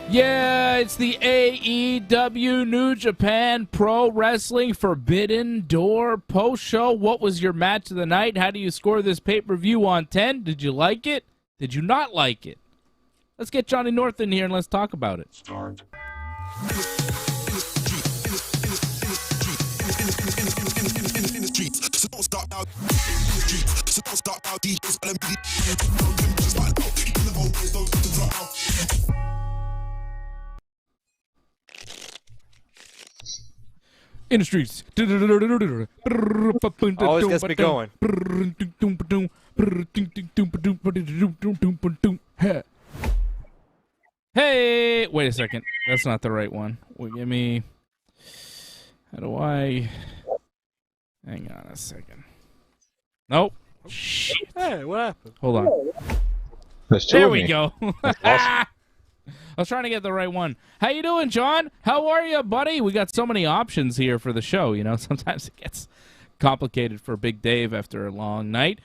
Yeah, it's the AEW New Japan Pro Wrestling Forbidden Door post-show. What was your match of the night? How do you score this pay-per-view on 10? Did you like it? Did you not like it? Let's get Johnny North in here and let's talk about it. Start. In the streets. Always gets me going. Hey, wait a second. That's not the right one. Well, give me. How do I? Hang on a second. Nope. Shit. Hey, what happened? Hold on. There we go. I was trying to get the right one. How you doing, John? How are you, buddy? We got so many options here for the show. You know, sometimes it gets complicated for Big Dave after a long night.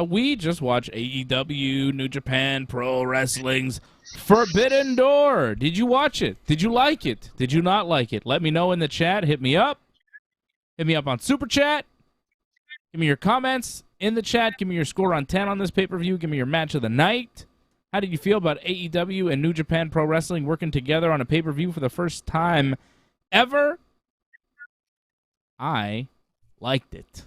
We just watched AEW New Japan Pro Wrestling's Forbidden Door. Did you watch it? Did you like it? Did you not like it? Let me know in the chat. Hit me up. Hit me up on Super Chat. Give me your comments in the chat. Give me your score on 10 on this pay-per-view. Give me your match of the night. How did you feel about AEW and New Japan Pro Wrestling working together on a pay-per-view for the first time ever? I liked it.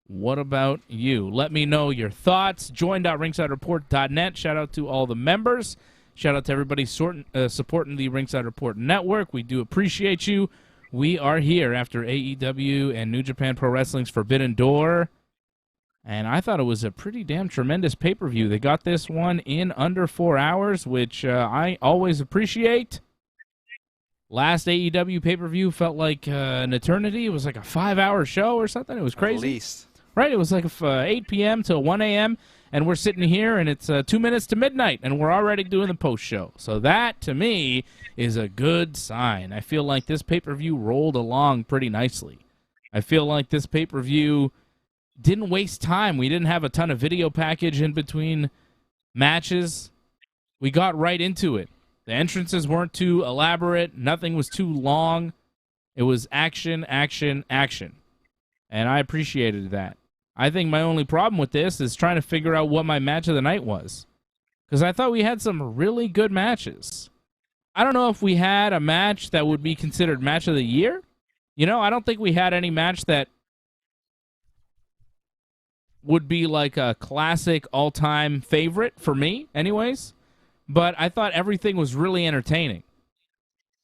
What about you? Let me know your thoughts. Join.ringsidereport.net. Shout out to all the members. Shout out to everybody supporting the Ringside Report Network. We do appreciate you. We are here after AEW and New Japan Pro Wrestling's Forbidden Door. And I thought it was a pretty damn tremendous pay-per-view. They got this one in under 4 hours, which I always appreciate. Last AEW pay-per-view felt like an eternity. It was like a 5-hour show or something. It was crazy. At least. Right, it was like 8 p.m. to 1 a.m., and we're sitting here, and it's 2 minutes to midnight, and we're already doing the post-show. So that, to me, is a good sign. I feel like this pay-per-view rolled along pretty nicely. I feel like this pay-per-view didn't waste time. We didn't have a ton of video package in between matches. We got right into it. The entrances weren't too elaborate. Nothing was too long. It was action, action, action. And I appreciated that. I think my only problem with this is trying to figure out what my match of the night was. Because I thought we had some really good matches. I don't know if we had a match that would be considered match of the year. You know, I don't think we had any match that would be like a classic all-time favorite for me, anyways. But I thought everything was really entertaining.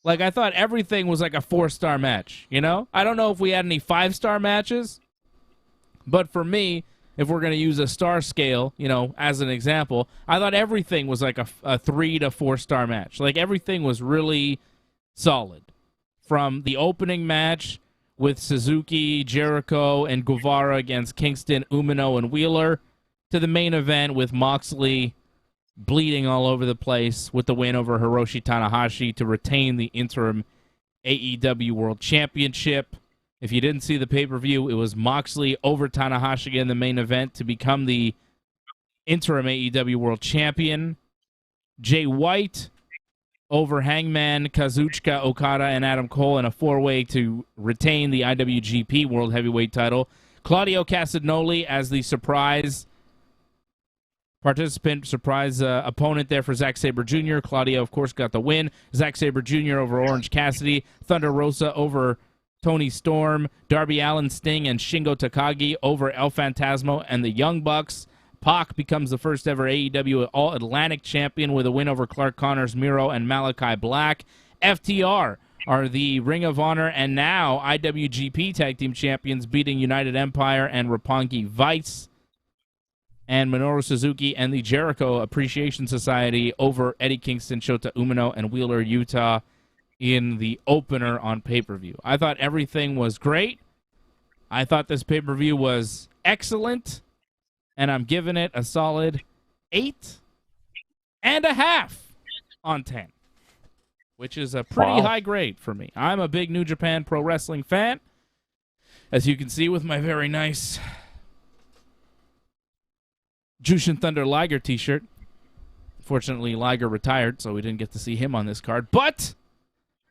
Like, I thought everything was like a 4-star match, you know? I don't know if we had any 5-star matches, but for me, if we're going to use a star scale, you know, as an example, I thought everything was like a 3 to 4-star match. Like, everything was really solid. From the opening match with Suzuki, Jericho, and Guevara against Kingston, Umino, and Wheeler, to the main event with Moxley bleeding all over the place with the win over Hiroshi Tanahashi to retain the interim AEW World Championship. If you didn't see the pay-per-view, it was Moxley over Tanahashi in the main event to become the interim AEW World Champion. Jay White over Hangman, Kazuchika Okada, and Adam Cole in a 4-way to retain the IWGP World Heavyweight title. Claudio Castagnoli as the surprise participant, surprise opponent there for Zack Sabre Jr. Claudio, of course, got the win. Zack Sabre Jr. over Orange Cassidy. Thunder Rosa over Tony Storm. Darby Allin, Sting, and Shingo Takagi over El Phantasmo and the Young Bucks. Pac becomes the first ever AEW All-Atlantic champion with a win over Clark Connors, Miro, and Malachi Black. FTR are the Ring of Honor and now IWGP Tag Team Champions, beating United Empire and Roppongi Vice. And Minoru Suzuki and the Jericho Appreciation Society over Eddie Kingston, Shota Umino, and Wheeler Yuta in the opener on pay-per-view. I thought everything was great. I thought this pay-per-view was excellent. And I'm giving it a solid 8.5 on 10, which is a pretty high grade for me. I'm a big New Japan Pro Wrestling fan, as you can see with my very nice Jushin Thunder Liger t-shirt. Fortunately, Liger retired, so we didn't get to see him on this card. But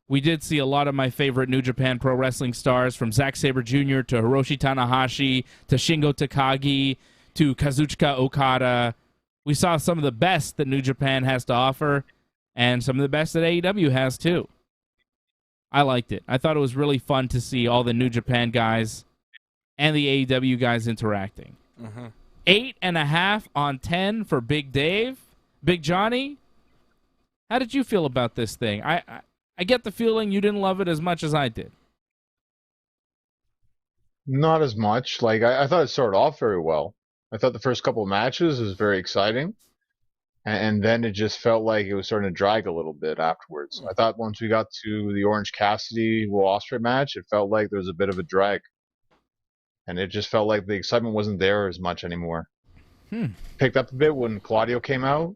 we did see a lot of my favorite New Japan Pro Wrestling stars, from Zack Sabre Jr. to Hiroshi Tanahashi to Shingo Takagi to Kazuchika Okada. We saw some of the best that New Japan has to offer, and some of the best that AEW has too. I liked it. I thought it was really fun to see all the New Japan guys and the AEW guys interacting. 8.5 on 10 for Big Dave. Big Johnny, how did you feel about this thing? I get the feeling you didn't love it as much as I did. Not as much. Like, I thought it started off very well. I thought the first couple of matches was very exciting. And then it just felt like it was starting to drag a little bit afterwards. I thought once we got to the Orange Cassidy Will Ospreay match, it felt like there was a bit of a drag. And it just felt like the excitement wasn't there as much anymore. Picked up a bit when Claudio came out.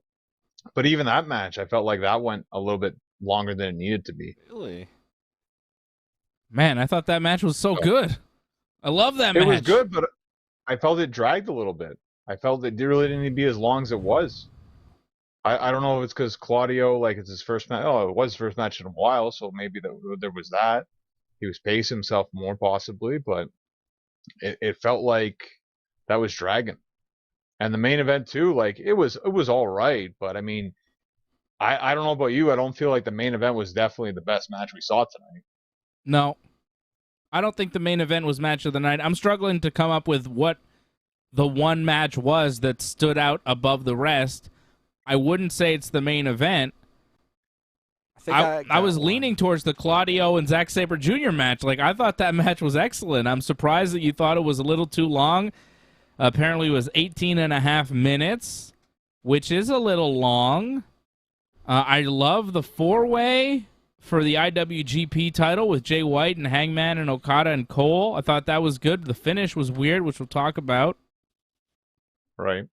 But even that match, I felt like that went a little bit longer than it needed to be. Really? Man, I thought that match was so good. I love that match. It was good, but I felt it dragged a little bit. I felt it really didn't need to be as long as it was. I don't know if it's because Claudio, like, it's his first match. Oh, it was his first match in a while, so maybe there was that. He was pacing himself more, possibly, but it felt like that was dragging. And the main event too, like, it was all right, but I mean, I don't know about you. I don't feel like the main event was definitely the best match we saw tonight. No, I don't think the main event was match of the night. I'm struggling to come up with what the one match was that stood out above the rest. I wouldn't say it's the main event. I was leaning towards the Claudio and Zack Sabre Jr. match. Like, I thought that match was excellent. I'm surprised that you thought it was a little too long. Apparently it was 18.5 minutes, which is a little long. I love the four-way for the IWGP title with Jay White and Hangman and Okada and Cole. I thought that was good. The finish was weird, which we'll talk about. Right.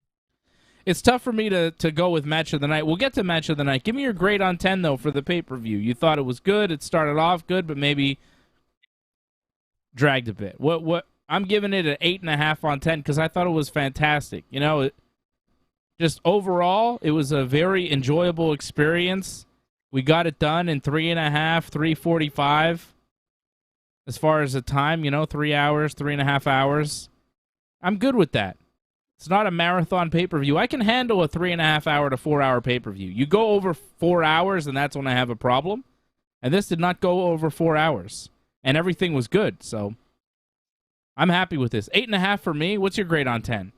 It's tough for me to go with match of the night. We'll get to match of the night. Give me your grade on 10, though, for the pay-per-view. You thought it was good. It started off good, but maybe dragged a bit. What? I'm giving it an 8.5 on 10 because I thought it was fantastic. You know, just overall, it was a very enjoyable experience. We got it done in 3.5, 3:45. As far as the time, 3 hours, 3.5 hours. I'm good with that. It's not a marathon pay-per-view. I can handle a 3.5 hour to 4 hour pay-per-view. You go over 4 hours, and that's when I have a problem. And this did not go over 4 hours. And everything was good, so I'm happy with this. 8.5 for me. What's your grade on 10?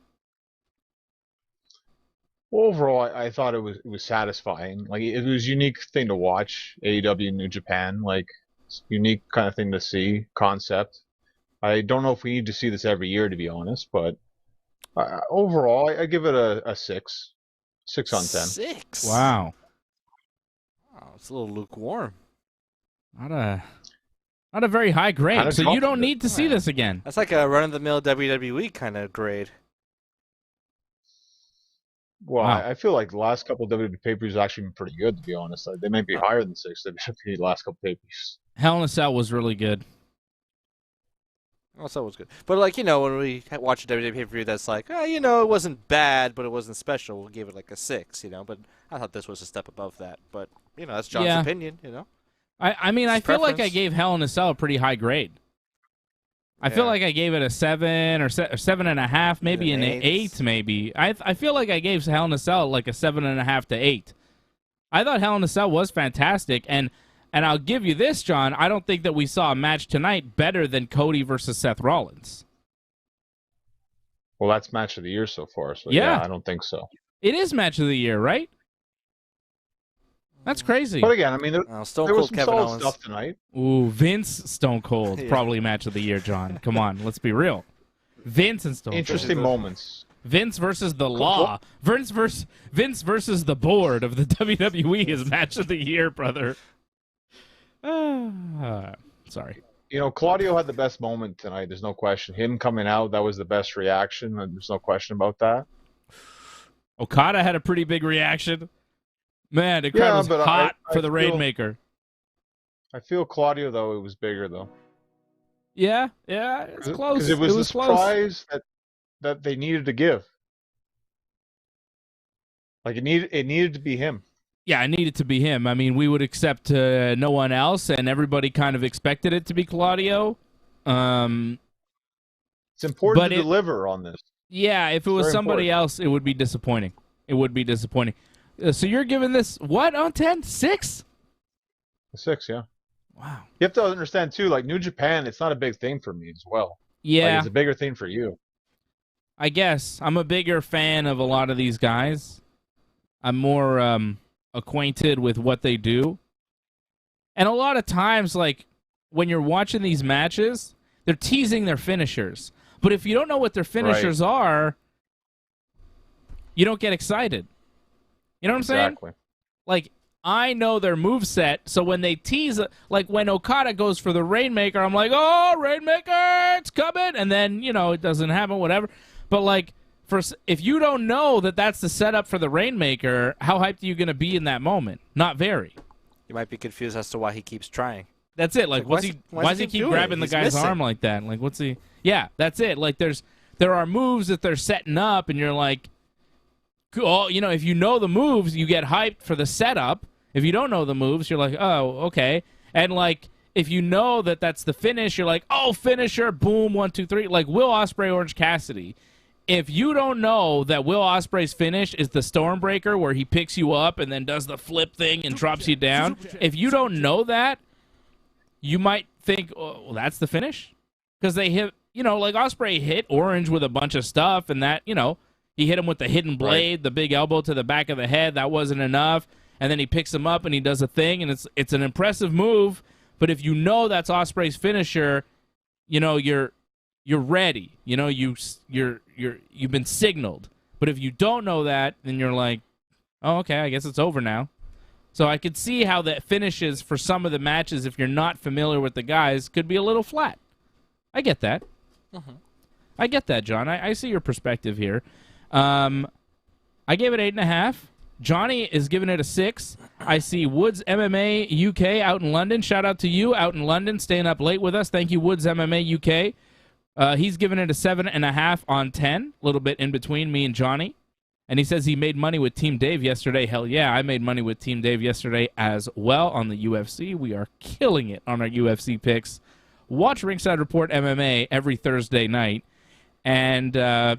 Well, overall, I thought it was satisfying. Like, it was a unique thing to watch, AEW New Japan. Like, it's a unique kind of thing to see, concept. I don't know if we need to see this every year, to be honest, but overall, I give it a 6. 6 on 10. 6? Wow. Oh, it's a little lukewarm. Not a very high grade, so you don't need to see this again. That's like a run-of-the-mill WWE kind of grade. Well, Wow. I feel like the last couple of WWE pay-per-views have actually been pretty good, to be honest. They might be higher than 6. The last couple of pay-per-views. Hell in a Cell was really good. Also, it was good. But, like, when we watch a WWE pay-per-view that's like, it wasn't bad, but it wasn't special, we'll give it like a 6, But I thought this was a step above that. But, that's John's opinion, I mean, I feel like I gave Hell in a Cell a pretty high grade. I feel like I gave it a 7 or 7.5, maybe an 8, maybe. I feel like I gave Hell in a Cell like a 7.5 to 8. I thought Hell in a Cell was fantastic, and I'll give you this, John. I don't think that we saw a match tonight better than Cody versus Seth Rollins. Well, that's match of the year so far, so yeah I don't think so. It is match of the year, right? That's crazy. But again, I mean, there was some Kevin solid Owens stuff tonight. Ooh, Vince Stone Cold, probably match of the year, John. Come on, let's be real. Vince and Stone Cold. Interesting moments. Vince versus the law. Vince versus the board of the WWE is match of the year, brother. Sorry. Claudio had the best moment tonight. There's no question. Him coming out, that was the best reaction. There's no question about that. Okada had a pretty big reaction. Man, the crowd was hot for the Rainmaker. I feel Claudio, though, it was bigger, though. Yeah, it's close. Because it was a surprise that they needed to give. Like it needed to be him. Yeah, it needed to be him. I mean, we would accept no one else, and everybody kind of expected it to be Claudio. It's important to deliver on this. Yeah, if it was somebody else, it would be disappointing. It would be disappointing. So you're giving this, what, on 10? 6? 6, yeah. Wow. You have to understand, too, like New Japan, it's not a big thing for me as well. Yeah. Like, it's a bigger thing for you. I guess. I'm a bigger fan of a lot of these guys. I'm more acquainted with what they do. And a lot of times, like, when you're watching these matches, they're teasing their finishers. But if you don't know what their finishers are, you don't get excited. You know what I'm saying? Exactly. Like, I know their moveset, so when they tease, like when Okada goes for the Rainmaker, I'm like, oh, Rainmaker, it's coming. And then, you know, it doesn't happen, whatever. But, like, if you don't know that that's the setup for the Rainmaker, how hyped are you going to be in that moment? Not very. You might be confused as to why he keeps trying. That's it. Like, why does he keep grabbing the guy's arm like that? Like, what's he? Yeah, that's it. Like, there are moves that they're setting up, and you're like, cool. You know, if you know the moves, you get hyped for the setup. If you don't know the moves, you're like, oh, okay. And like, if you know that that's the finish, you're like, oh, finisher, boom, 1, 2, 3. Like Will Ospreay, Orange Cassidy. If you don't know that Will Ospreay's finish is the Stormbreaker, where he picks you up and then does the flip thing and drops you down, if you don't know that, you might think, oh, well, that's the finish? Because they hit, you know, like Ospreay hit Orange with a bunch of stuff, and that, you know, he hit him with the hidden blade, the big elbow to the back of the head. That wasn't enough. And then he picks him up and he does a thing, and it's an impressive move. But if you know that's Ospreay's finisher, you know you're ready. You know you've been signaled. But if you don't know that, then you're like, oh, okay, I guess it's over now. So I could see how the finishes for some of the matches, if you're not familiar with the guys, could be a little flat. I get that. I get that, John. I see your perspective here. I gave it 8.5. Johnny is giving it a 6. I see Woods MMA UK out in London. Shout out to you out in London, staying up late with us. Thank you, Woods MMA UK. He's giving it a 7.5 on 10, a little bit in between me and Johnny. And he says he made money with Team Dave yesterday. Hell yeah, I made money with Team Dave yesterday as well on the UFC. We are killing it on our UFC picks. Watch Ringside Report MMA every Thursday night. And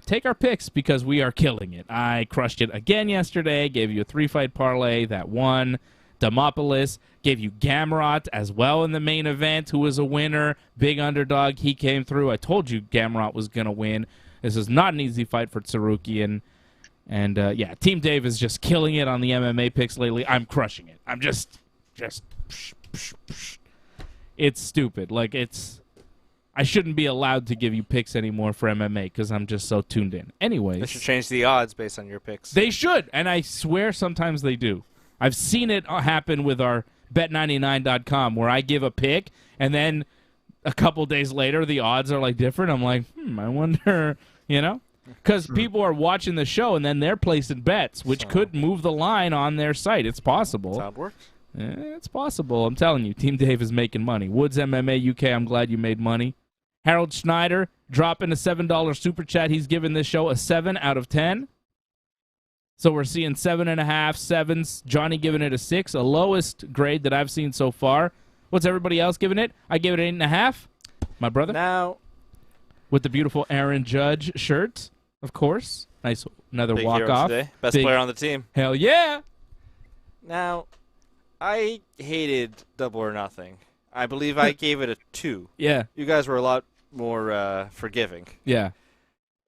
take our picks because we are killing it. I crushed it again yesterday. Gave you a 3-fight parlay that won. Demopolis. Gave you Gamrot as well in the main event, who was a winner. Big underdog. He came through. I told you Gamrot was going to win. This is not an easy fight for Tsarukian. And, yeah, Team Dave is just killing it on the MMA picks lately. I'm crushing it. I'm just it's stupid. Like, I shouldn't be allowed to give you picks anymore for MMA because I'm just so tuned in. Anyways. They should change the odds based on your picks. They should, and I swear sometimes they do. I've seen it happen with our Bet99.com where I give a pick, and then a couple days later the odds are like different. I'm like, I wonder, you know? Because people are watching the show, and then they're placing bets, which could move the line on their site. It's possible. That's how it works. It's possible. I'm telling you, Team Dave is making money. Woods MMA UK, I'm glad you made money. Harold Schneider dropping a $7 super chat. He's giving this show a 7 out of 10. So we're seeing 7.5, 7s. Johnny giving it a 6, a lowest grade that I've seen so far. What's everybody else giving it? I gave it 8.5. My brother. Now, with the beautiful Aaron Judge shirt, of course. Nice, another big walk hero off. Today. Best player on the team. Hell yeah! Now, I hated Double or Nothing. I believe I gave it a 2. Yeah. You guys were a lot more forgiving. Yeah.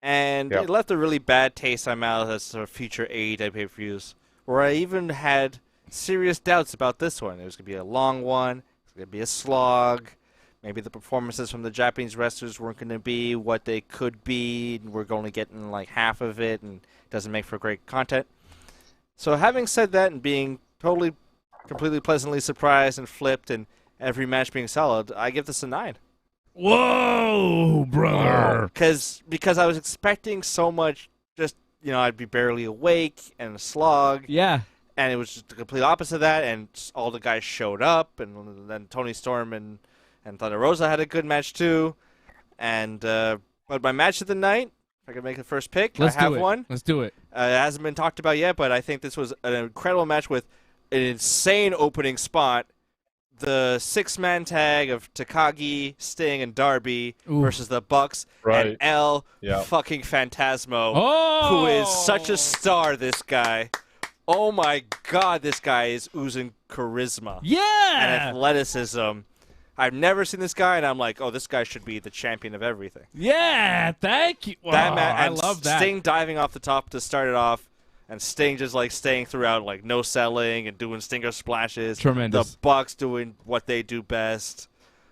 And it left a really bad taste in my mouth as for future AEW pay-per-views, where I even had serious doubts about this one. It was going to be a long one. It was going to be a slog. Maybe the performances from the Japanese wrestlers weren't going to be what they could be, and we're only getting like half of it, and it doesn't make for great content. So having said that and being completely pleasantly surprised and flipped and every match being solid, I give this a 9. Whoa, brother! Because I was expecting so much. Just I'd be barely awake and a slog. Yeah. And it was just the complete opposite of that. And all the guys showed up, and then Tony Storm and Thunder Rosa had a good match too. And but my match of the night, if I could make the first pick, I have one. Let's do it. It hasn't been talked about yet, but I think this was an incredible match with an insane opening spot. The 6-man tag of Takagi, Sting, and Darby versus the Bucks and El fucking Phantasmo, who is such a star, this guy. Oh my God, this guy is oozing charisma and athleticism. I've never seen this guy, and I'm like, oh, this guy should be the champion of everything. Yeah, thank you. I love that. Sting diving off the top to start it off. And Sting just like staying throughout, like no selling and doing stinger splashes. Tremendous. The Bucks doing what they do best.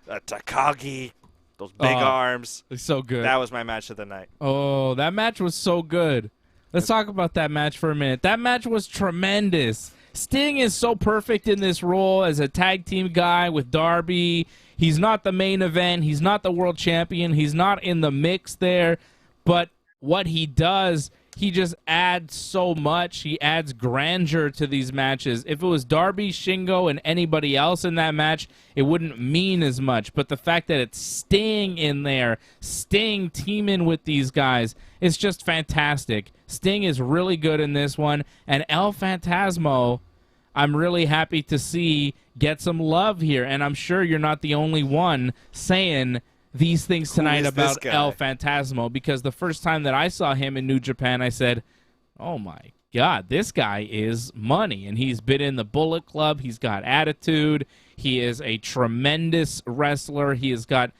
Takagi, those big arms. It's so good. That was my match of the night. Oh, that match was so good. Let's talk about that match for a minute. That match was tremendous. Sting is so perfect in this role as a tag team guy with Darby. He's not the main event. He's not the world champion. He's not in the mix there. But what he does, he just adds so much. He adds grandeur to these matches. If it was Darby, Shingo, and anybody else in that match, it wouldn't mean as much. But the fact that it's Sting in there, Sting teaming with these guys, it's just fantastic. Sting is really good in this one. And El Phantasmo, I'm really happy to see get some love here. And I'm sure you're not the only one saying these things tonight about El Phantasmo, because the first time that I saw him in New Japan, I said, oh my God, this guy is money. And he's been in the Bullet Club. He's got attitude. He is a tremendous wrestler. He has got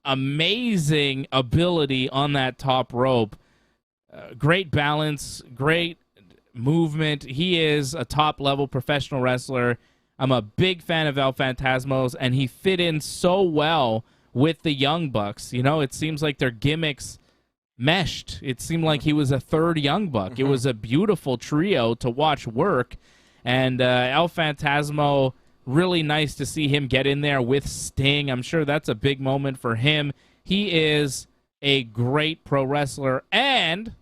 amazing ability on that top rope. Great balance, great movement. He is a top-level professional wrestler. I'm a big fan of El Phantasmo's, and he fit in so well with the Young Bucks. You know, it seems like their gimmicks meshed. It seemed like he was a third Young Buck. It was a beautiful trio to watch work. And El Phantasmo, really nice to see him get in there with Sting. I'm sure that's a big moment for him. He is a great pro wrestler. And,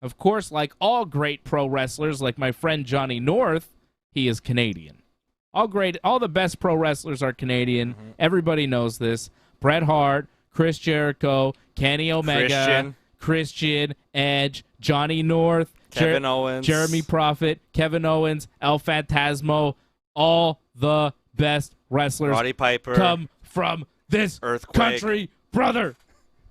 of course, like all great pro wrestlers, like my friend Johnny North, he is Canadian. All the best pro wrestlers are Canadian. Everybody knows this. Bret Hart, Chris Jericho, Kenny Omega, Christian, Edge, Johnny North, Kevin Owens, Jeremy Prophet, Kevin Owens, El Phantasmo. All the best wrestlers Roddy Piper come from this Earthquake. country, brother.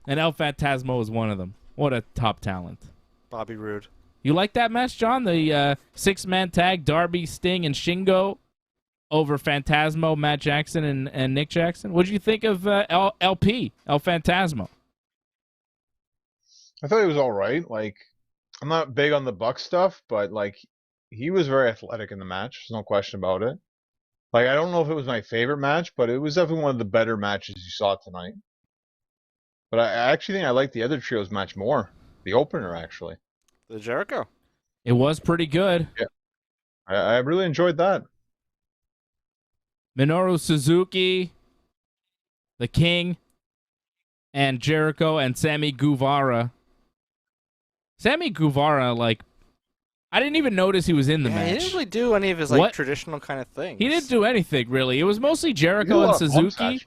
And El Phantasmo is one of them. What a top talent. Bobby Roode. You like that match, John? The 6-man tag, Darby, Sting, and Shingo over Phantasmo, Matt Jackson, and Nick Jackson. What did you think of El Phantasmo? I thought he was all right. Like, I'm not big on the Buck stuff, but like, he was very athletic in the match. There's no question about it. Like, I don't know if it was my favorite match, but it was definitely one of the better matches you saw tonight. But I actually think I like the other trio's match more. The opener, actually. The Jericho. It was pretty good. Yeah. I really enjoyed that. Minoru Suzuki, the King, and Jericho and Sammy Guevara. Sammy Guevara, like, I didn't even notice he was in the match. He didn't really do any of his like traditional kind of things. He didn't do anything, really. It was mostly Jericho and Suzuki.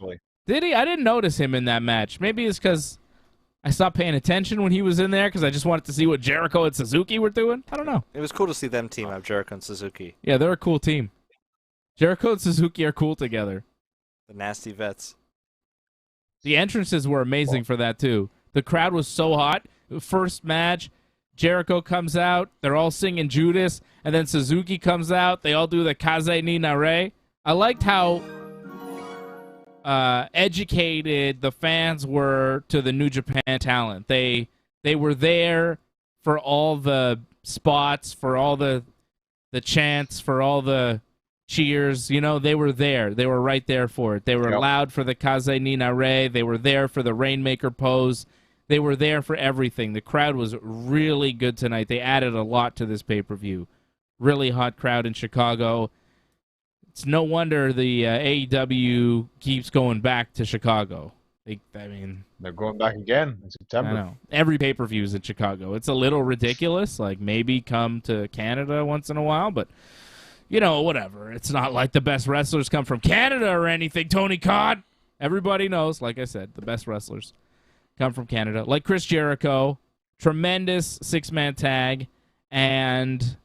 Did he? I didn't notice him in that match. Maybe it's because I stopped paying attention when he was in there because I just wanted to see what Jericho and Suzuki were doing. I don't know. It was cool to see them team up, Jericho and Suzuki. Yeah, they're a cool team. Jericho and Suzuki are cool together. The Nasty Vets. The entrances were amazing for that, too. The crowd was so hot. First match, Jericho comes out. They're all singing Judas. And then Suzuki comes out. They all do the Kaze ni Nare. I liked how educated the fans were to the New Japan talent. They were there for all the spots, for all the chants, for all the cheers. You know, they were there. They were right there for it. They were loud for the Kaze ni Nare. They were there for the Rainmaker pose. They were there for everything. The crowd was really good tonight. They added a lot to this pay-per-view. Really hot crowd in Chicago. It's no wonder the AEW keeps going back to Chicago. They're going back again in September. I know. Every pay-per-view is in Chicago. It's a little ridiculous. Like, maybe come to Canada once in a while, but, you know, whatever. It's not like the best wrestlers come from Canada or anything, Tony Khan. Everybody knows, like I said, the best wrestlers come from Canada. Like Chris Jericho, tremendous 6-man tag, And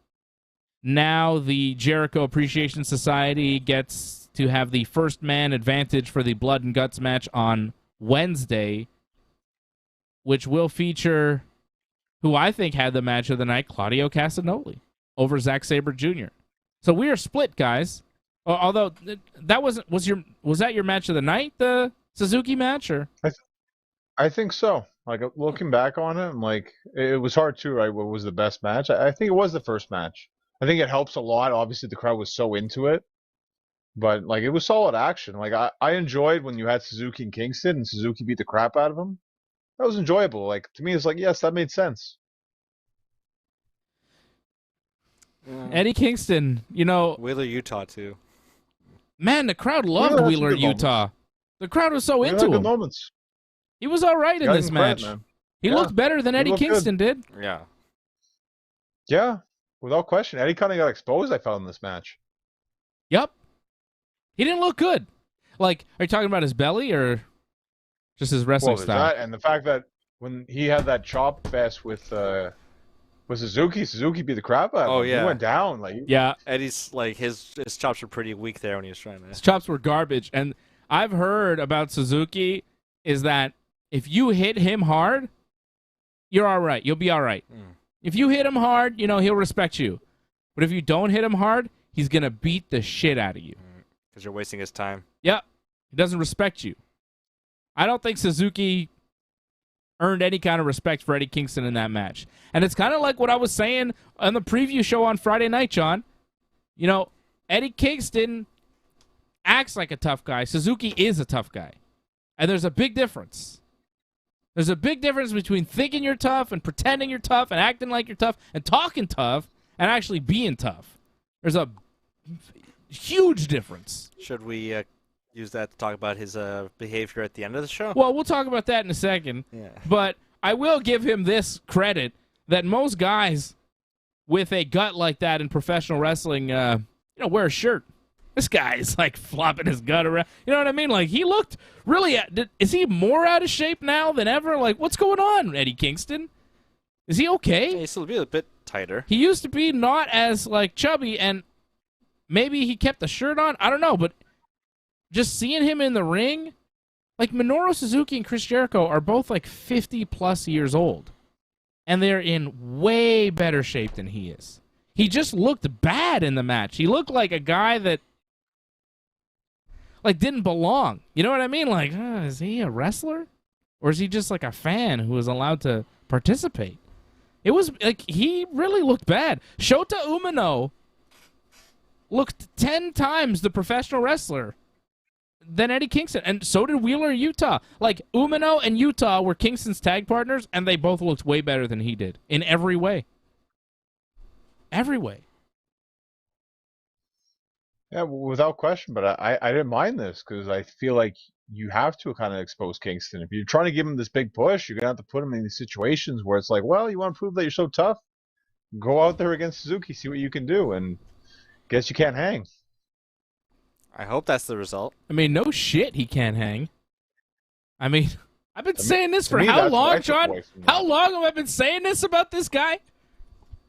now the Jericho Appreciation Society gets to have the first man advantage for the Blood and Guts match on Wednesday, which will feature who I think had the match of the night, Claudio Castagnoli, over Zack Sabre Jr. So we are split, guys. Although that was that your match of the night, the Suzuki match, or? I think so. Like, looking back on it, I'm like, it was hard too, right? What was the best match? I think it was the first match. I think it helps a lot. Obviously, the crowd was so into it, but like, it was solid action. Like, I enjoyed when you had Suzuki and Kingston, and Suzuki beat the crap out of him. That was enjoyable. Like, to me, it's like, yes, that made sense. Eddie Kingston, Wheeler, Utah too. Man, the crowd loved Wheeler, Utah. The crowd was so into him. Moments. He was all right in this match. He looked better than Eddie Kingston did. Yeah. Yeah, without question. Eddie kind of got exposed, I felt, in this match. Yep. He didn't look good. Like, are you talking about his belly or just his wrestling style? And the fact that when he had that chop fest with Suzuki beat the crap out of him. Oh, yeah. He went down. Yeah. Eddie's, like, his chops were pretty weak there when he was trying to... His chops were garbage. And I've heard about Suzuki is that if you hit him hard, you're all right. You'll be all right. If you hit him hard, he'll respect you. But if you don't hit him hard, he's going to beat the shit out of you. Because you're wasting his time. Yep. He doesn't respect you. I don't think Suzuki earned any kind of respect for Eddie Kingston in that match. And it's kind of like what I was saying on the preview show on Friday night, John. Eddie Kingston acts like a tough guy. Suzuki is a tough guy. And there's a big difference. There's a big difference between thinking you're tough and pretending you're tough and acting like you're tough and talking tough and actually being tough. There's a huge difference. Should we use that to talk about his behavior at the end of the show? Well, we'll talk about that in a second. Yeah. But I will give him this credit that most guys with a gut like that in professional wrestling, wear a shirt. This guy is like flopping his gut around. You know what I mean? Like, he looked really... Is he more out of shape now than ever? Like, what's going on, Eddie Kingston? Is he okay? Yeah, he's still a bit tighter. He used to be not as, like, chubby, and maybe he kept the shirt on. I don't know, but just seeing him in the ring, like, Minoru Suzuki and Chris Jericho are both, like, 50-plus years old, and they're in way better shape than he is. He just looked bad in the match. He looked like a guy that didn't belong. You know what I mean? Like, is he a wrestler? Or is he just like a fan who was allowed to participate? It was like, he really looked bad. Shota Umino looked 10 times the professional wrestler than Eddie Kingston. And so did Wheeler Utah. Like, Umino and Utah were Kingston's tag partners, and they both looked way better than he did in every way. Every way. Yeah, without question. But I didn't mind this because I feel like you have to kind of expose Kingston. If you're trying to give him this big push, you're going to have to put him in these situations where it's like, well, you want to prove that you're so tough? Go out there against Suzuki, see what you can do, and guess you can't hang. I hope that's the result. I mean, no shit, he can't hang. I mean, I've been saying this for how long, John? How long have I been saying this about this guy?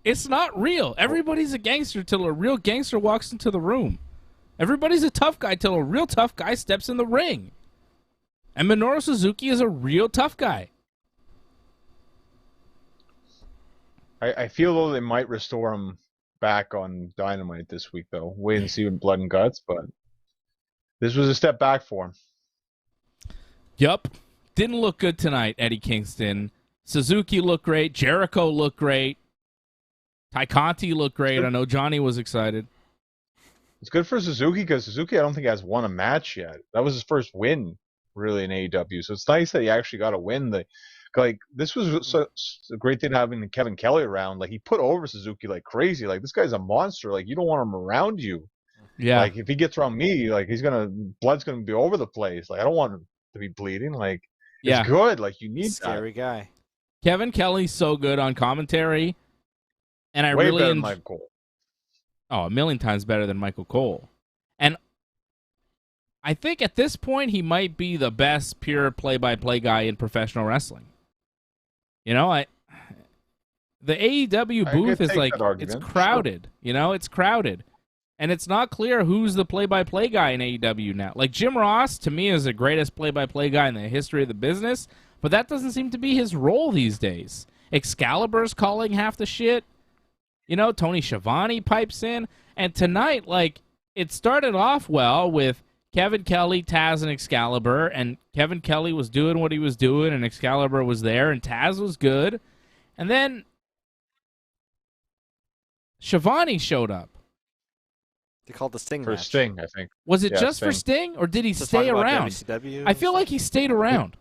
It's not real. Everybody's a gangster till a real gangster walks into the room. Everybody's a tough guy till a real tough guy steps in the ring. And Minoru Suzuki is a real tough guy. I feel though they might restore him back on Dynamite this week, though. Wait and see with Blood and Guts, but this was a step back for him. Yup. Didn't look good tonight, Eddie Kingston. Suzuki looked great. Jericho looked great. Ty Conti looked great. I know Johnny was excited. It's good for Suzuki because Suzuki, I don't think, has won a match yet. That was his first win, really, in AEW. So it's nice that he actually got a win. This was a great thing having Kevin Kelly around. Like, he put over Suzuki like crazy. Like, this guy's a monster. Like, you don't want him around you. Yeah. Like, if he gets around me, like, blood's gonna be over the place. Like, I don't want him to be bleeding. Like, it's good. Like, you need scary guy. Kevin Kelly's so good on commentary, and I Way really better than Michael Cole. Oh, a million times better than Michael Cole. And I think at this point he might be the best pure play-by-play guy in professional wrestling. You know, The AEW booth is like, it's crowded. Sure. You know, it's crowded. And it's not clear who's the play-by-play guy in AEW now. Like, Jim Ross, to me, is the greatest play-by-play guy in the history of the business, but that doesn't seem to be his role these days. Excalibur's calling half the shit. You know, Tony Schiavone pipes in. And tonight, like, it started off well with Kevin Kelly, Taz, and Excalibur, and Kevin Kelly was doing what he was doing, and Excalibur was there, and Taz was good. And then Schiavone showed up. They called the Sting for match. Sting, I think. Was it just for Sting, or did he stay around? I feel like he stayed around.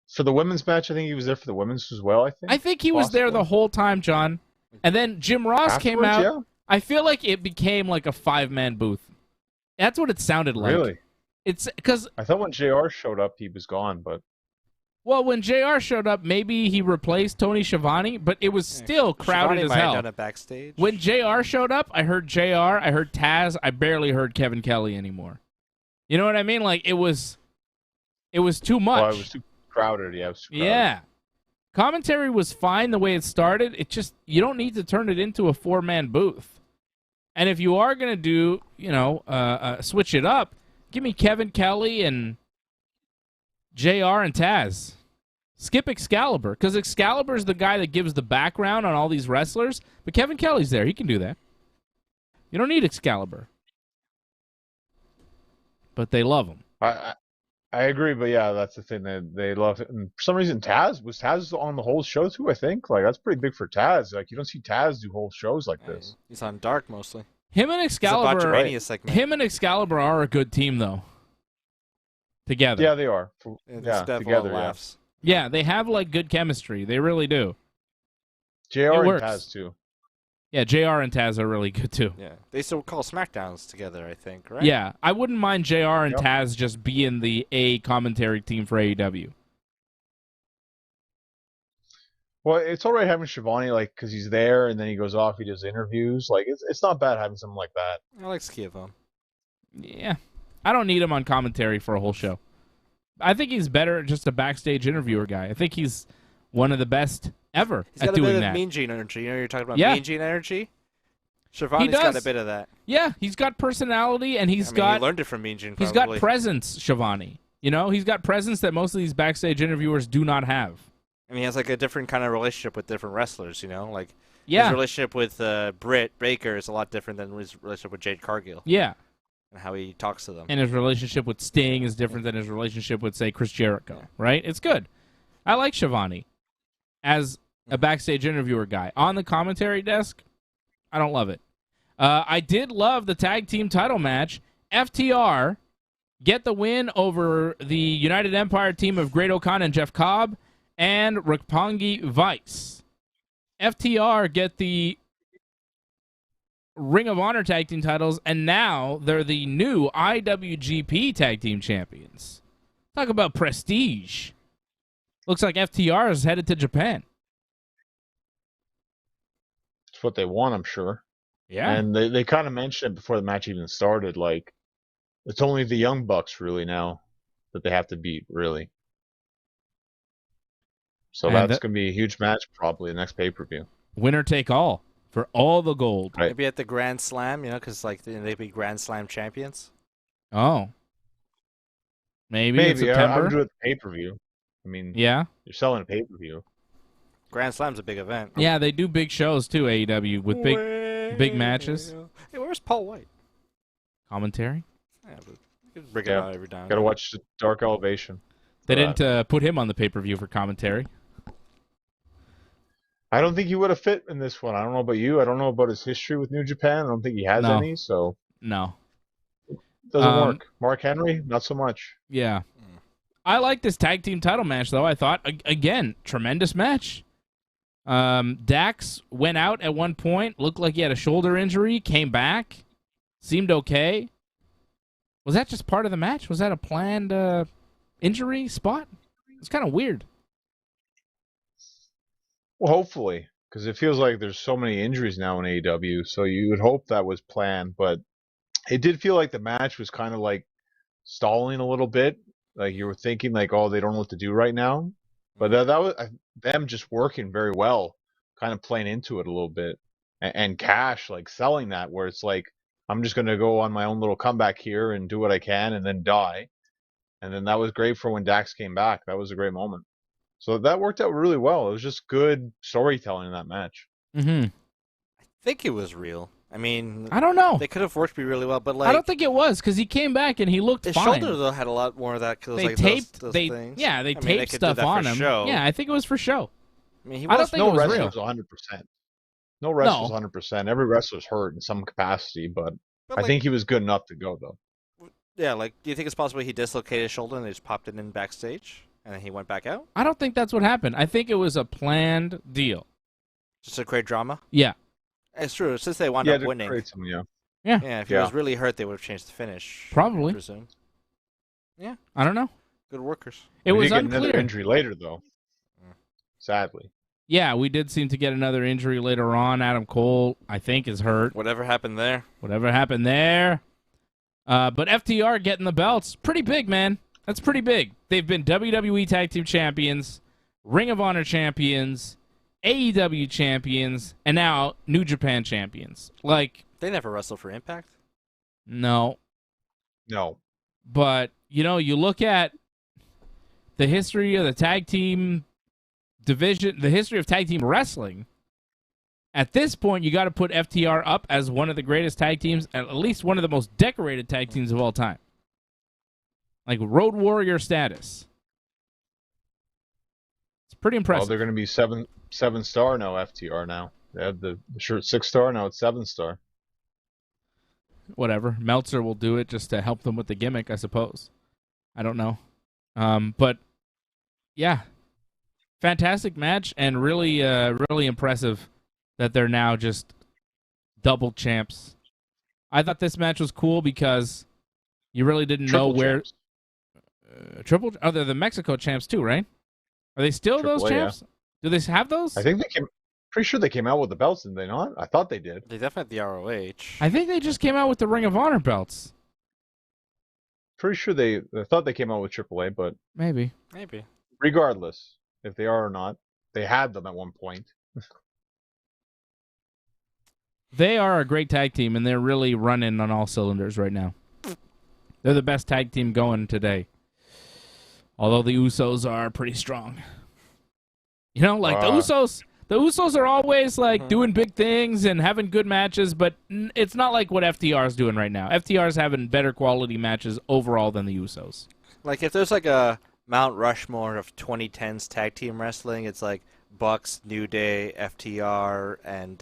For the women's match, I think he was there for the women's as well, I think he was there the whole time, John. And then Jim Ross came out. Yeah. I feel like it became like a 5-man booth. That's what it sounded like. Really? It's because I thought when JR showed up, he was gone, but... Well, when JR showed up, maybe he replaced Tony Schiavone, but it was still crowded as hell. Done it backstage. When JR showed up, I heard JR, I heard Taz, I barely heard Kevin Kelly anymore. You know what I mean? Like, it was too much. Well, it was too crowded, yeah. It was too crowded. Yeah. Commentary was fine the way it started. It just, you don't need to turn it into a 4-man booth. And if you are going to do, you know, switch it up, give me Kevin Kelly and JR and Taz. Skip Excalibur, because Excalibur's the guy that gives the background on all these wrestlers, but Kevin Kelly's there. He can do that. You don't need Excalibur. But they love him. I agree, but yeah, that's the thing. They love it. And for some reason, Taz on the whole show too, I think. Like, that's pretty big for Taz. Like, you don't see Taz do whole shows like this. He's on Dark mostly. Him and Excalibur are a good team, though. Together. Yeah, they are. Together, laughs. Yeah, they have, like, good chemistry. They really do. JR and Taz, too. Yeah, JR and Taz are really good, too. Yeah, they still call Smackdowns together, I think, right? Yeah, I wouldn't mind JR and Taz just being the A commentary team for AEW. Well, it's all right having Schiavone, like, because he's there, and then he goes off, he does interviews. Like, it's not bad having something like that. I like Schiavone. Yeah. I don't need him on commentary for a whole show. I think he's better just a backstage interviewer guy. I think he's one of the best ever at doing that. He's got a bit of Mean Gene energy. You know, you're talking about Mean Gene energy? Schiavone's got a bit of that. Yeah, he's got personality, and he learned it from Mean Gene, probably. He's got presence, Schiavone. You know, he's got presence that most of these backstage interviewers do not have. I mean, he has like a different kind of relationship with different wrestlers, you know? Like, his relationship with Britt Baker is a lot different than his relationship with Jade Cargill. Yeah. And how he talks to them. And his relationship with Sting is different than his relationship with, say, Chris Jericho, right? It's good. I like Schiavone as a backstage interviewer guy. On the commentary desk, I don't love it. I did love the tag team title match. FTR get the win over the United Empire team of Great O'Khan and Jeff Cobb and Roppongi Vice. FTR get the Ring of Honor tag team titles, and now they're the new IWGP tag team champions. Talk about prestige. Looks like FTR is headed to Japan. It's what they want, I'm sure. Yeah. And they kind of mentioned it before the match even started, like, it's only the Young Bucks really now that they have to beat, really. So that's going to be a huge match, probably, the next pay-per-view. Winner take all for all the gold. Right. Maybe at the Grand Slam, you know, because like they'd be Grand Slam champions. Oh. Maybe in September? I would do it pay-per-view. I mean, you're selling a pay-per-view. Grand Slam's a big event. Yeah, they do big shows, too, AEW, with big matches. Hey, where's Paul White? Commentary? Yeah, but you can bring it out every time. Got to watch the Dark Elevation. They didn't put him on the pay-per-view for commentary. I don't think he would have fit in this one. I don't know about you. I don't know about his history with New Japan. I don't think he has any, so... No. Doesn't work. Mark Henry, not so much. Yeah. I like this tag team title match, though. I thought, again, tremendous match. Dax went out at one point, looked like he had a shoulder injury, came back, seemed okay. Was that just part of the match? Was that a planned injury spot? It's kind of weird. Well, hopefully, because it feels like there's so many injuries now in AEW, so you would hope that was planned, but it did feel like the match was kind of like stalling a little bit. Like you were thinking like, oh, they don't know what to do right now. But that was them just working very well kind of playing into it a little bit, and Cash like selling that, where it's like, I'm just gonna go on my own little comeback here and do what I can and then die. And then that was great for when Dax came back. That was a great moment. So that worked out really well. It was just good storytelling in that match. Mm-hmm. I think it was real. I mean, I don't know. They could have worked me really well, but like I don't think it was because he came back and he looked his fine. shoulder though had a lot more of that. Cause They like taped, those they things. yeah, they I mean, taped they could do stuff that on for him. show. Yeah, I think it was for show. I mean, he I don't was think No it was wrestler's real. 100%. No wrestler's 100%. Every wrestler's hurt in some capacity, but I think he was good enough to go though. Yeah, like, do you think it's possible he dislocated his shoulder and they just popped it in backstage and then he went back out? I don't think that's what happened. I think it was a planned deal. Just to create drama? Yeah. It's true. Since they wound Yeah, up to winning. create some, yeah. Yeah, if he Yeah. was really hurt, they would have changed the finish. Probably. I presume. Yeah. I don't know. Good workers. It We was did get another unclear. injury later though. Sadly. Yeah, we did seem to get another injury later on. Adam Cole, I think, is hurt. Whatever happened there. Whatever happened there. But FTR getting the belts, pretty big, man. That's pretty big. They've been WWE Tag Team Champions, Ring of Honor Champions, AEW Champions, and now New Japan Champions. Like, They never wrestled for Impact. no. No. But, you know, you look at the history of the tag team division, the history of tag team wrestling. At this point, you got to put FTR up as one of the greatest tag teams, at least one of the most decorated tag teams of all time. Like Road Warrior status. It's pretty Well, impressive. they're going to be seven star now. FTR now. They had the shirt 6-star. Now it's 7-star. Whatever. Meltzer will do it just to help them with the gimmick, I suppose. I don't know. But, yeah. Fantastic match and really, really impressive that they're now just double champs. I thought this match was cool because you really didn't know Triple where... champs. Triple? Oh, they're the Mexico champs too, right? Are they still those AAA, yeah. champs? Do they have those? I think they came. Pretty sure they came out with the belts, did they not? I thought they did. They definitely had the ROH. I think they just came out with the Ring of Honor belts. Pretty sure I thought they came out with AAA, but Maybe. Maybe. regardless, if they are or not, they had them at one point. They are a great tag team, and they're really running on all cylinders right now. They're the best tag team going today. Although the Usos are pretty strong. You know, like the Usos are always like doing big things and having good matches, but it's not like what FTR is doing right now. FTR is having better quality matches overall than the Usos. Like, if there's like a Mount Rushmore of 2010s tag team wrestling, it's like Bucks, New Day, FTR, and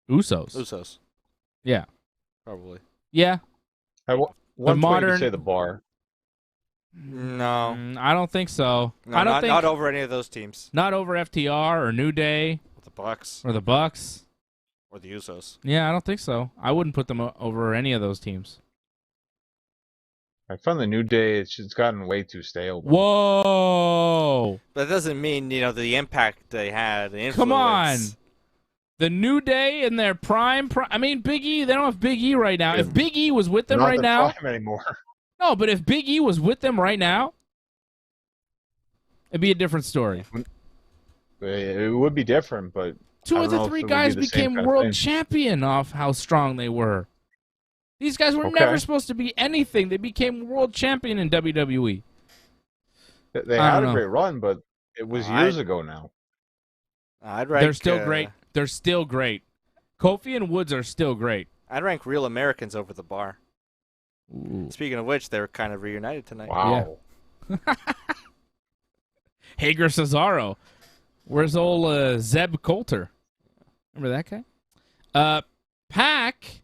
Usos. Usos. Yeah. Probably. Yeah. At one point, you modern- could say the Bar. No. I don't think so. No, I don't not, think not over any of those teams. not over FTR or New Day The Bucks or the Bucks. or the Usos. Yeah, I don't think so. I wouldn't put them over any of those teams. I found the New Day. It's gotten way too stale. though. Whoa! But that doesn't mean, the impact they had, the influence. Come on. The New Day in their prime. I mean, Big E. They don't have Big E right now. Yeah. If Big E was with them Not right the now, prime anymore. no. But if Big E was with them right now, it'd be a different story. It would be different, but Two I of don't know the if three it would guys be the same became kind of world thing. champion off how strong they were. These guys were Okay. never supposed to be anything. They became world champion in WWE. They I had don't a know. great run, but it was years ago now. I'd rank, They're still great. They're still great. Kofi and Woods are still great. I'd rank Real Americans over the Bar. Ooh. Speaking of which, they're kind of reunited tonight. Wow. Hager Cesaro. Where's old Zeb Coulter? Remember that guy? Pac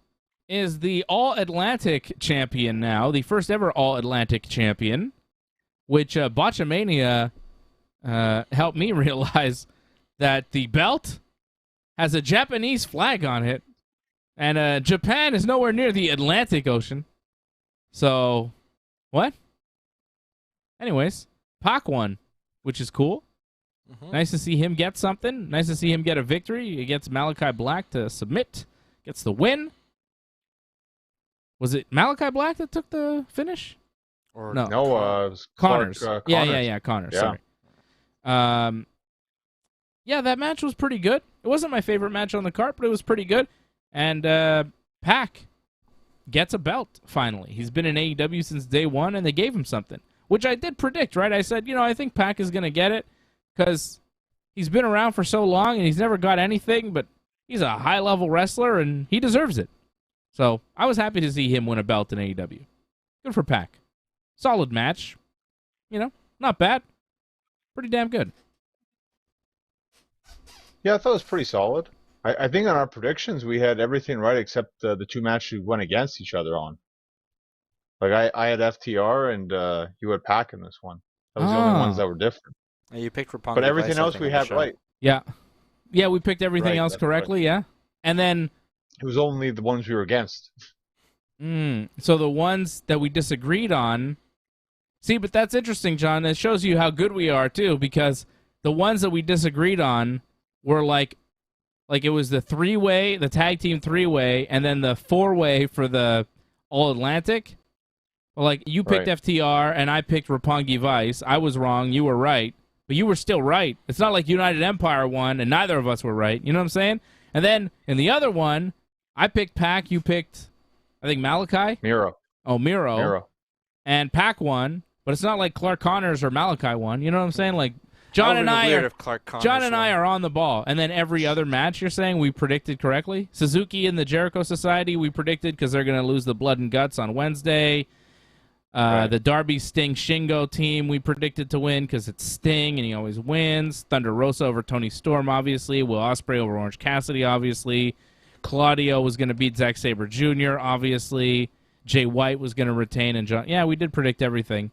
is the All-Atlantic champion now, the first ever All-Atlantic champion, which Botchamania helped me realize that the belt has a Japanese flag on it, and Japan is nowhere near the Atlantic Ocean. So, what? Anyways, Pac won, which is cool. Mhm. Nice to see him get something. Nice to see him get a victory. He gets Malachi Black to submit. Gets the win. Was it Malachi Black that took the finish? Or No. No, it was Connors. Clark, Yeah, Connors. Connors. Yeah. Sorry. Yeah, that match was pretty good. It wasn't my favorite match on the card, but it was pretty good. And Pac gets a belt, finally. He's been in AEW since day one, and they gave him something, which I did predict, right? I said, I think Pac is going to get it because he's been around for so long, and he's never got anything, but he's a high-level wrestler, and he deserves it. So I was happy to see him win a belt in AEW. Good for Pac. Solid match. Not bad. Pretty damn good. Yeah, I thought it was pretty solid. I think on our predictions we had everything right except the two matches we went against each other on. Like I had FTR and you had Pac in this one. That was the only ones that were different. And you picked Roppongi But everything Vice, else we had right. Yeah. Yeah, we picked everything else correctly, right. yeah. And then it was only the ones we were against. So the ones that we disagreed on. See, but that's interesting, John. It shows you how good we are too, because the ones that we disagreed on were like it was the three-way, the tag team three-way, and then the four-way for the All-Atlantic. Like, you picked FTR, and I picked Roppongi Vice. I was wrong. You were right. But you were still right. It's not like United Empire won, and neither of us were right. You know what I'm saying? And then, in the other one, I picked Pac. You picked, I think, Malachi? Miro. Oh, Miro. And Pac won, but it's not like Clark Connors or Malachi won. You know what I'm saying? Like, John and I are on the ball. And then every other match, you're saying, we predicted correctly? Suzuki and the Jericho Society, we predicted because they're going to lose the blood and guts on Wednesday. The Darby Sting Shingo team, we predicted to win because it's Sting and he always wins. Thunder Rosa over Tony Storm, obviously. Will Ospreay over Orange Cassidy, obviously. Claudio was going to beat Zack Sabre Jr., obviously. Jay White was going to retain. And John. Yeah, we did predict everything.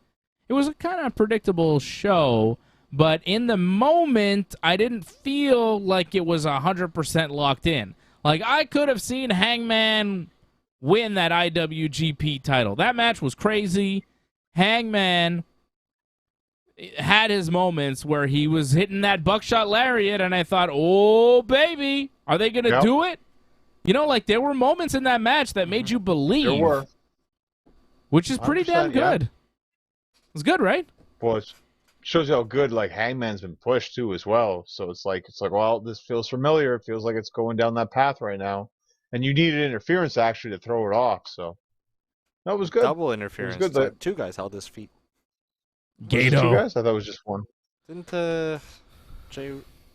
It was a kind of predictable show. But in the moment, I didn't feel like it was 100% locked in. Like, I could have seen Hangman win that IWGP title. That match was crazy. Hangman had his moments where he was hitting that buckshot lariat, and I thought, oh, baby, are they going to do it? Like, there were moments in that match that made you believe. There were. Which is pretty damn good. It was good, right? Well, it shows you how good Hangman's been pushed too as well. So it's like, well, this feels familiar. It feels like it's going down that path right now, and you needed interference actually to throw it off. So that was good. Double interference. It was good. Two guys held his feet. Gato. Two guys? I thought it was just one. Didn't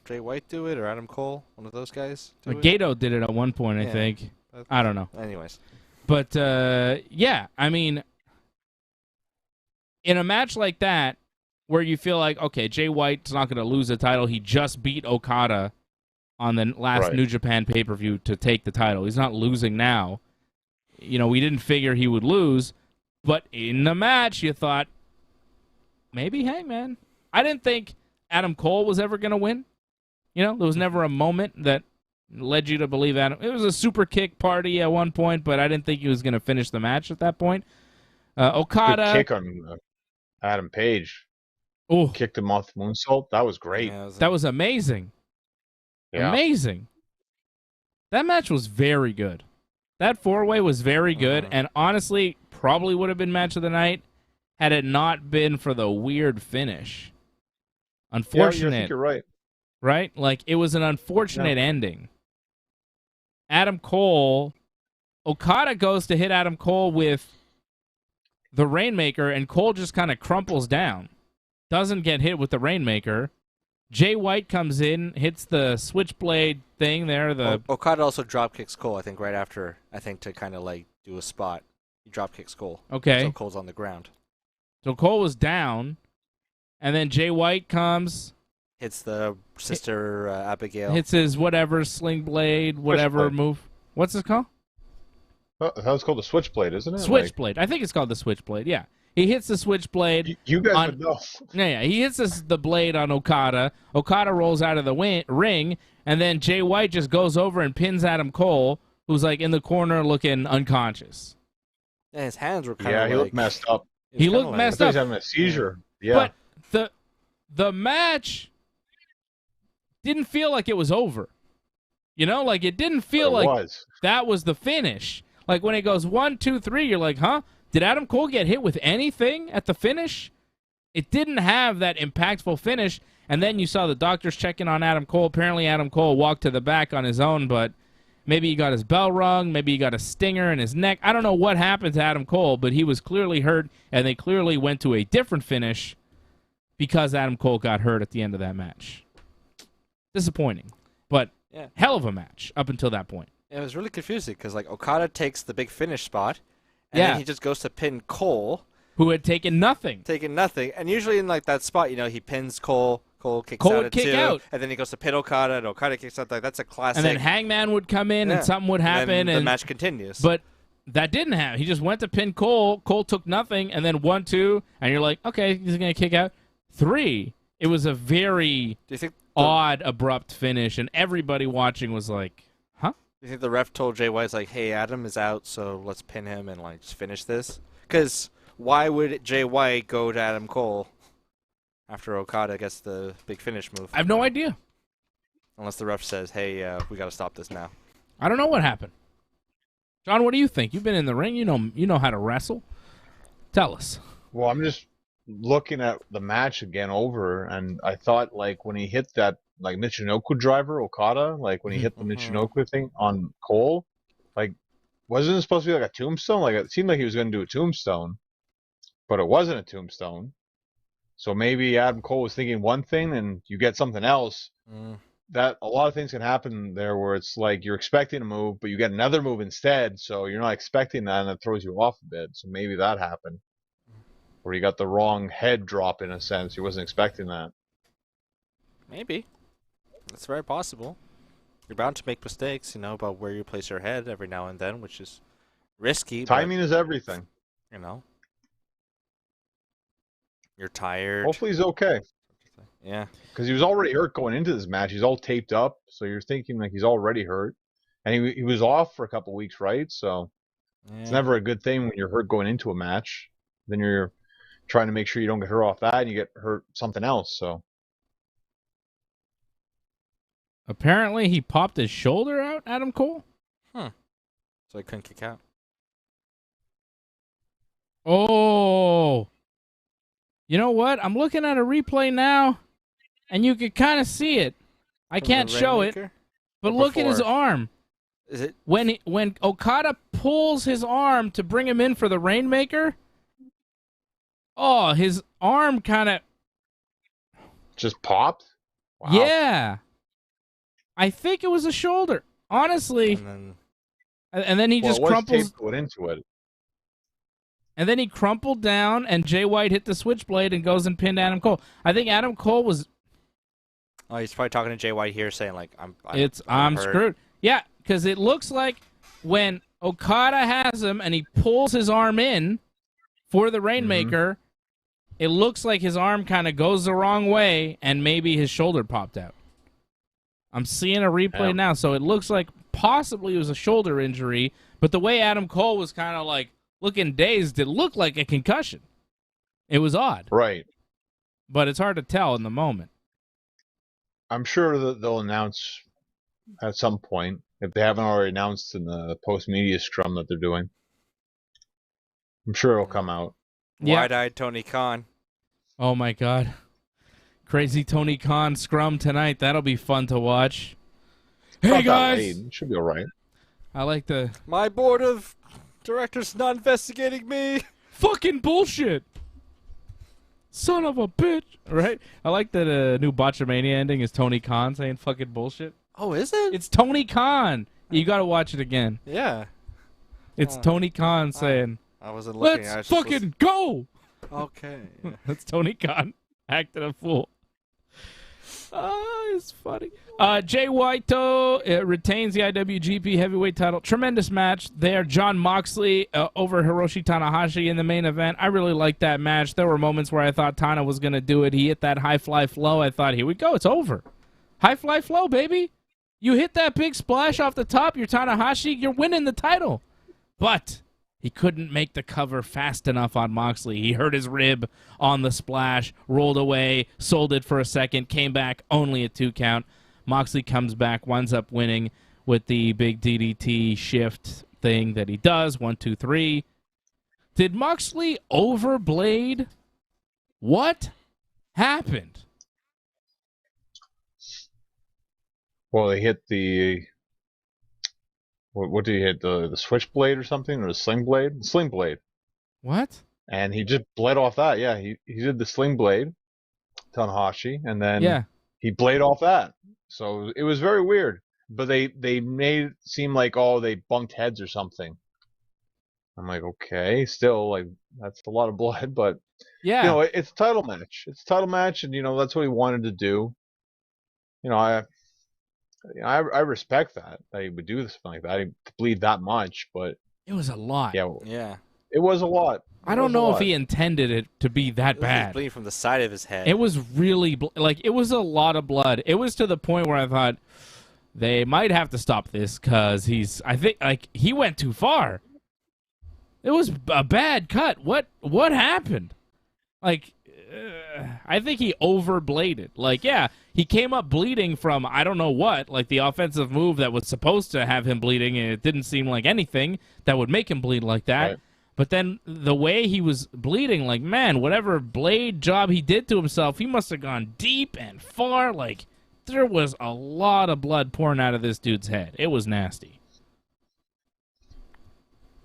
Jay White do it or Adam Cole? One of those guys. Gato did it at one point, I think. I don't know. Anyways. But, yeah, I mean, in a match like that, where you feel like, okay, Jay White's not going to lose the title. He just beat Okada on the last New Japan pay-per-view to take the title. He's not losing now. We didn't figure he would lose. But in the match, you thought, maybe Hangman. I didn't think Adam Cole was ever going to win. There was never a moment that led you to believe Adam. It was a super kick party at one point, but I didn't think he was going to finish the match at that point. Okada. Good kick on Adam Page. Oh, kicked him off the moonsault. That was great. Yeah, that was amazing. Yeah. Amazing. That match was very good. That four-way was very good, and honestly, probably would have been match of the night had it not been for the weird finish. Unfortunate. Yeah, I think you're right. Right? Like, it was an unfortunate ending. Adam Cole, Okada goes to hit Adam Cole with the Rainmaker, and Cole just kind of crumples down. Doesn't get hit with the Rainmaker. Jay White comes in, hits the switchblade thing there. Okada also drop kicks Cole, I think, right after, to kind of do a spot. He drop kicks Cole. Okay. So Cole's on the ground. So Cole was down, and then Jay White comes. Hits the sister Abigail. Hits his whatever, sling blade, whatever move. What's it called? That was called the switchblade, isn't it? Switchblade. I think it's called the switchblade, yeah. He hits the switchblade. You guys would know. Yeah, he hits the blade on Okada. Okada rolls out of the ring, and then Jay White just goes over and pins Adam Cole, who's in the corner looking unconscious. Yeah, his hands were kind of he looked messed up. He looked messed up. He's having a seizure. Yeah. But the match didn't feel like it was over. It didn't feel like that was the finish. Like, when it goes 1, 2, 3, you're like, huh? Did Adam Cole get hit with anything at the finish? It didn't have that impactful finish, And then you saw the doctors checking on Adam Cole. Apparently Adam Cole walked to the back on his own, but maybe he got his bell rung. Maybe he got a stinger in his neck. I don't know what happened to Adam Cole, but he was clearly hurt, and they clearly went to a different finish because Adam Cole got hurt at the end of that match. Disappointing, but hell of a match up until that point. It was really confusing because like Okada takes the big finish spot, and then he just goes to pin Cole, who had taken nothing. And usually in like that spot, he pins Cole. Cole kicks out at two, and then he goes to pin Okada, and Okada kicks out. Like that's a classic. And then Hangman would come in, and something would happen, and the match continues. But that didn't happen. He just went to pin Cole. Cole took nothing, and then 1, 2, and you're like, okay, he's gonna kick out 3. It was a very odd, abrupt finish, and everybody watching was like, huh? Do you think the ref told Jay White, like, hey, Adam is out, so let's pin him and like just finish this? Because why would Jay White go to Adam Cole after Okada gets the big finish move? I have no idea. Unless the ref says, hey, we got to stop this now. I don't know what happened. John, what do you think? You've been in the ring. You know how to wrestle. Tell us. Well, I'm just looking at the match again over, and I thought, like, when he hit that, like, Michinoku driver, Okada, like, when he hit the Michinoku thing on Cole, like, wasn't it supposed to be like a tombstone? Like, it seemed like he was going to do a tombstone, but it wasn't a tombstone. So maybe Adam Cole was thinking one thing and you get something else. That a lot of things can happen there where it's like you're expecting a move, but you get another move instead. So you're not expecting that, and it throws you off a bit. So maybe that happened, where you got the wrong head drop in a sense. You wasn't expecting that. Maybe. That's very possible. You're bound to make mistakes, about where you place your head every now and then, which is risky. Timing is everything. You're tired. Hopefully he's okay. Yeah. Because he was already hurt going into this match. He's all taped up, so you're thinking like he's already hurt. And he was off for a couple weeks, right? So it's never a good thing when you're hurt going into a match. Then you're trying to make sure you don't get hurt off that and you get hurt something else. So apparently he popped his shoulder out, Adam Cole. So he couldn't kick out. Oh. You know what? I'm looking at a replay now, and you can kind of see it. I can't show it, but look at his arm. Is it when Okada pulls his arm to bring him in for the Rainmaker? Oh, his arm kind of just popped? Wow. Yeah. I think it was a shoulder. Honestly. And then he just crumples into it. And then he crumpled down, and Jay White hit the switchblade and goes and pinned Adam Cole. I think Adam Cole was... Oh, he's probably talking to Jay White here saying, like, I'm screwed. Yeah, because it looks like when Okada has him and he pulls his arm in for the Rainmaker, it looks like his arm kind of goes the wrong way, and maybe his shoulder popped out. I'm seeing a replay now, so it looks like possibly it was a shoulder injury, but the way Adam Cole was kind of like looking dazed, it looked like a concussion. It was odd. Right. But it's hard to tell in the moment. I'm sure that they'll announce at some point, if they haven't already announced in the post-media scrum that they're doing. I'm sure it'll come out. Wide-eyed Tony Khan. Oh, my God. Crazy Tony Khan scrum tonight. That'll be fun to watch. Hey, guys! It should be all right. I like the... My board of... Director's not investigating me. Fucking bullshit. Son of a bitch. Right? I like that new Botchamania ending is Tony Khan saying fucking bullshit. Oh, is it? It's Tony Khan. You got to watch it again. Yeah. It's Tony Khan saying, I wasn't looking. Let's fucking go. Okay. That's Tony Khan acting a fool. Oh, it's funny. Jay White retains the IWGP Heavyweight title. Tremendous match there. Jon Moxley over Hiroshi Tanahashi in the main event. I really liked that match. There were moments where I thought Tana was going to do it. He hit that high fly flow. I thought, here we go. It's over. High fly flow, baby. You hit that big splash off the top. You're Tanahashi. You're winning the title. But he couldn't make the cover fast enough on Moxley. He hurt his rib on the splash, rolled away, sold it for a second, came back, only a 2 count. Moxley comes back, winds up winning with the big DDT shift thing that he does. 1, 2, 3. Did Moxley overblade? What happened? Well, they hit the what did he hit? The switchblade or something, or the sling blade? The sling blade. What? And he just bled off that. Yeah, he did the sling blade, Tanahashi, and then he blade off that. So it was very weird. But they made it seem like, oh, they bumped heads or something. I'm like, okay, still, like, that's a lot of blood, but it's a title match. It's a title match, and that's what he wanted to do. I respect that he would do something like that. He bleed that much, but it was a lot. Yeah. It was a lot. I don't know if he intended it to be that bad. Bleeding from the side of his head. It was really it was a lot of blood. It was to the point where I thought they might have to stop this because I think he went too far. It was a bad cut. What happened? I think he overbladed. He came up bleeding from I don't know what, the offensive move that was supposed to have him bleeding, and it didn't seem like anything that would make him bleed like that. Right. But then the way he was bleeding, man, whatever blade job he did to himself, he must have gone deep and far. There was a lot of blood pouring out of this dude's head. It was nasty.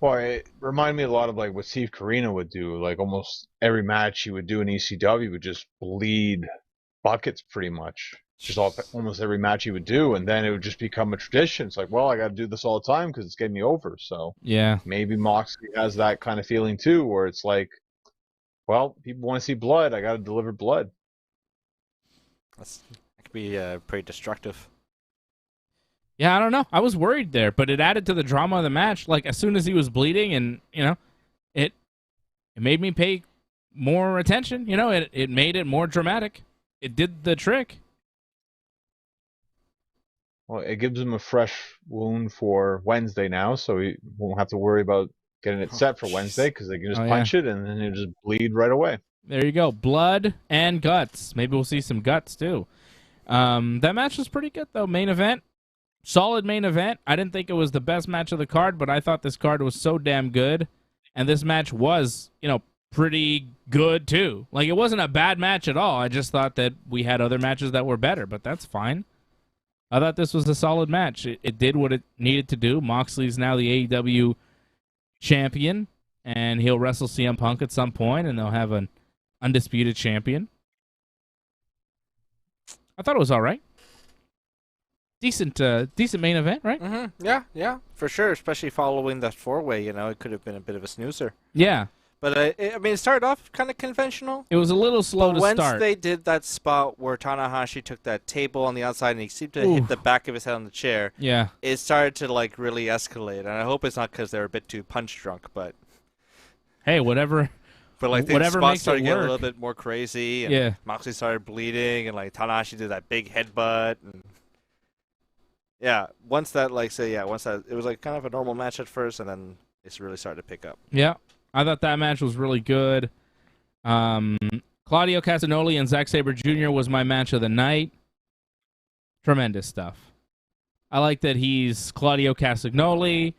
Well, it reminded me a lot of what Steve Corino would do. Almost every match he would do in ECW would just bleed buckets pretty much. Just almost every match he would do, and then it would just become a tradition. It's like, well, I got to do this all the time because it's getting me over. So yeah, maybe Moxley has that kind of feeling too, where it's like, well, people want to see blood. I got to deliver blood. That could be pretty destructive. Yeah, I don't know. I was worried there, but it added to the drama of the match. As soon as he was bleeding, and it made me pay more attention. It made it more dramatic. It did the trick. Well, it gives him a fresh wound for Wednesday now, so he won't have to worry about getting it set for Wednesday because they can just punch it and then it'll just bleed right away. There you go. Blood and guts. Maybe we'll see some guts, too. That match was pretty good, though. Main event. Solid main event. I didn't think it was the best match of the card, but I thought this card was so damn good. And this match was, pretty good, too. It wasn't a bad match at all. I just thought that we had other matches that were better, but that's fine. I thought this was a solid match. It did what it needed to do. Moxley's now the AEW champion, and he'll wrestle CM Punk at some point, and they'll have an undisputed champion. I thought it was all right. Decent main event, right? Mm-hmm. Yeah, for sure. Especially following that four-way, it could have been a bit of a snoozer. Yeah. But, it started off kind of conventional. It was a little slow to start. Once they did that spot where Tanahashi took that table on the outside and he seemed to hit the back of his head on the chair, it started to, really escalate. And I hope it's not because they're a bit too punch-drunk, but... Hey, whatever... But, whatever spots makes started it getting work. a little bit more crazy. And Moxley started bleeding, and, Tanahashi did that big headbutt. And once that, it was, kind of a normal match at first, and then it really started to pick up. Yeah. I thought that match was really good. Claudio Castagnoli and Zack Sabre Jr. was my match of the night. Tremendous stuff. I like that he's Claudio Castagnoli.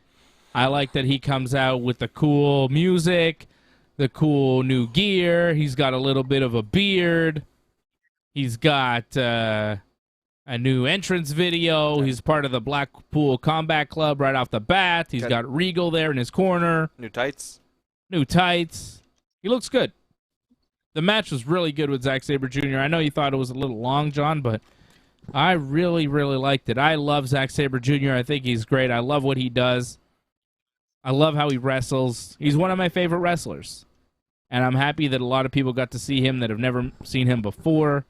I like that he comes out with the cool music, the cool new gear. He's got a little bit of a beard. He's got a new entrance video. He's part of the Blackpool Combat Club right off the bat. He's got Regal there in his corner. New tights. He looks good. The match was really good with Zack Sabre Jr. I know you thought it was a little long, John, but I really, really liked it. I love Zack Sabre Jr. I think he's great. I love what he does. I love how he wrestles. He's one of my favorite wrestlers. And I'm happy that a lot of people got to see him that have never seen him before.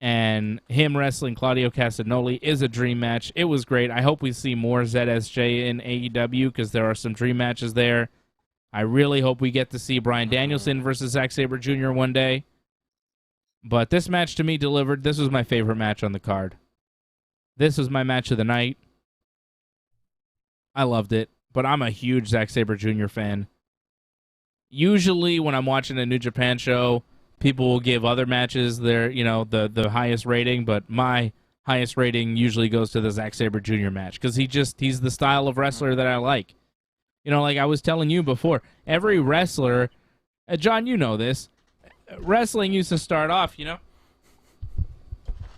And him wrestling Claudio Castagnoli is a dream match. It was great. I hope we see more ZSJ in AEW because there are some dream matches there. I really hope we get to see Bryan Danielson versus Zack Sabre Jr. one day. But this match to me delivered. This was my favorite match on the card. This was my match of the night. I loved it. But I'm a huge Zack Sabre Jr. fan. Usually when I'm watching a New Japan show, people will give other matches their, the highest rating, but my highest rating usually goes to the Zack Sabre Jr. match because he's the style of wrestler that I like. Like I was telling you before, every wrestler, John, you know this, wrestling used to start off,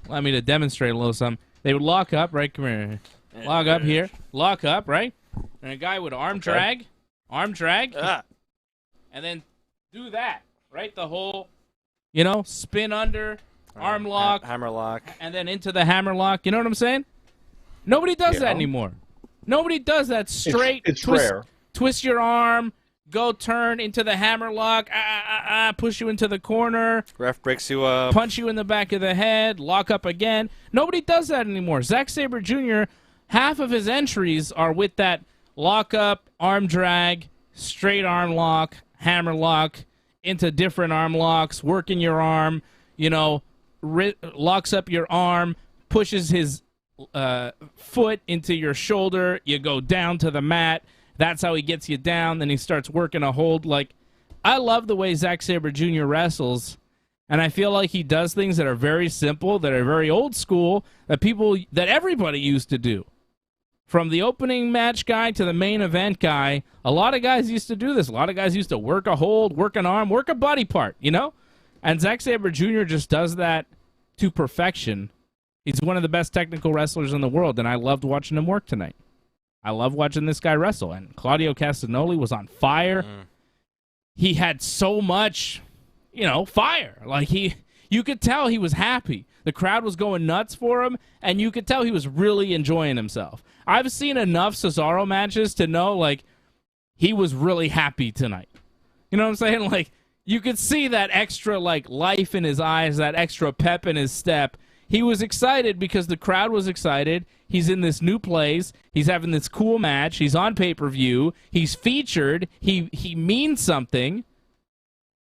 allow me to demonstrate a little something. They would lock up, right? Come here. Lock up here. Lock up, right? And a guy would arm drag, and then do that, right? The whole, spin under, arm lock. Hammer lock. And then into the hammer lock. You know what I'm saying? Nobody does that anymore. Nobody does that straight. It's rare. Twist your arm, go turn into the hammer lock, push you into the corner. Ref breaks you up. Punch you in the back of the head, lock up again. Nobody does that anymore. Zack Sabre Jr., half of his entries are with that lock up, arm drag, straight arm lock, hammer lock, into different arm locks, working your arm, locks up your arm, pushes his foot into your shoulder, you go down to the mat. That's how he gets you down. Then he starts working a hold. Like, I love the way Zack Sabre Jr. wrestles, and I feel like he does things that are very simple, that are very old school, that everybody used to do. From the opening match guy to the main event guy, a lot of guys used to do this. A lot of guys used to work a hold, work an arm, work a body part, And Zack Sabre Jr. just does that to perfection. He's one of the best technical wrestlers in the world, and I loved watching him work tonight. I love watching this guy wrestle. And Claudio Castagnoli was on fire. He had so much, fire. Like, you could tell he was happy. The crowd was going nuts for him, and you could tell he was really enjoying himself. I've seen enough Cesaro matches to know, like, he was really happy tonight. You know what I'm saying? Like, you could see that extra, life in his eyes, that extra pep in his step. He was excited because the crowd was excited. He's in this new place. He's having this cool match. He's on pay-per-view. He's featured. He means something.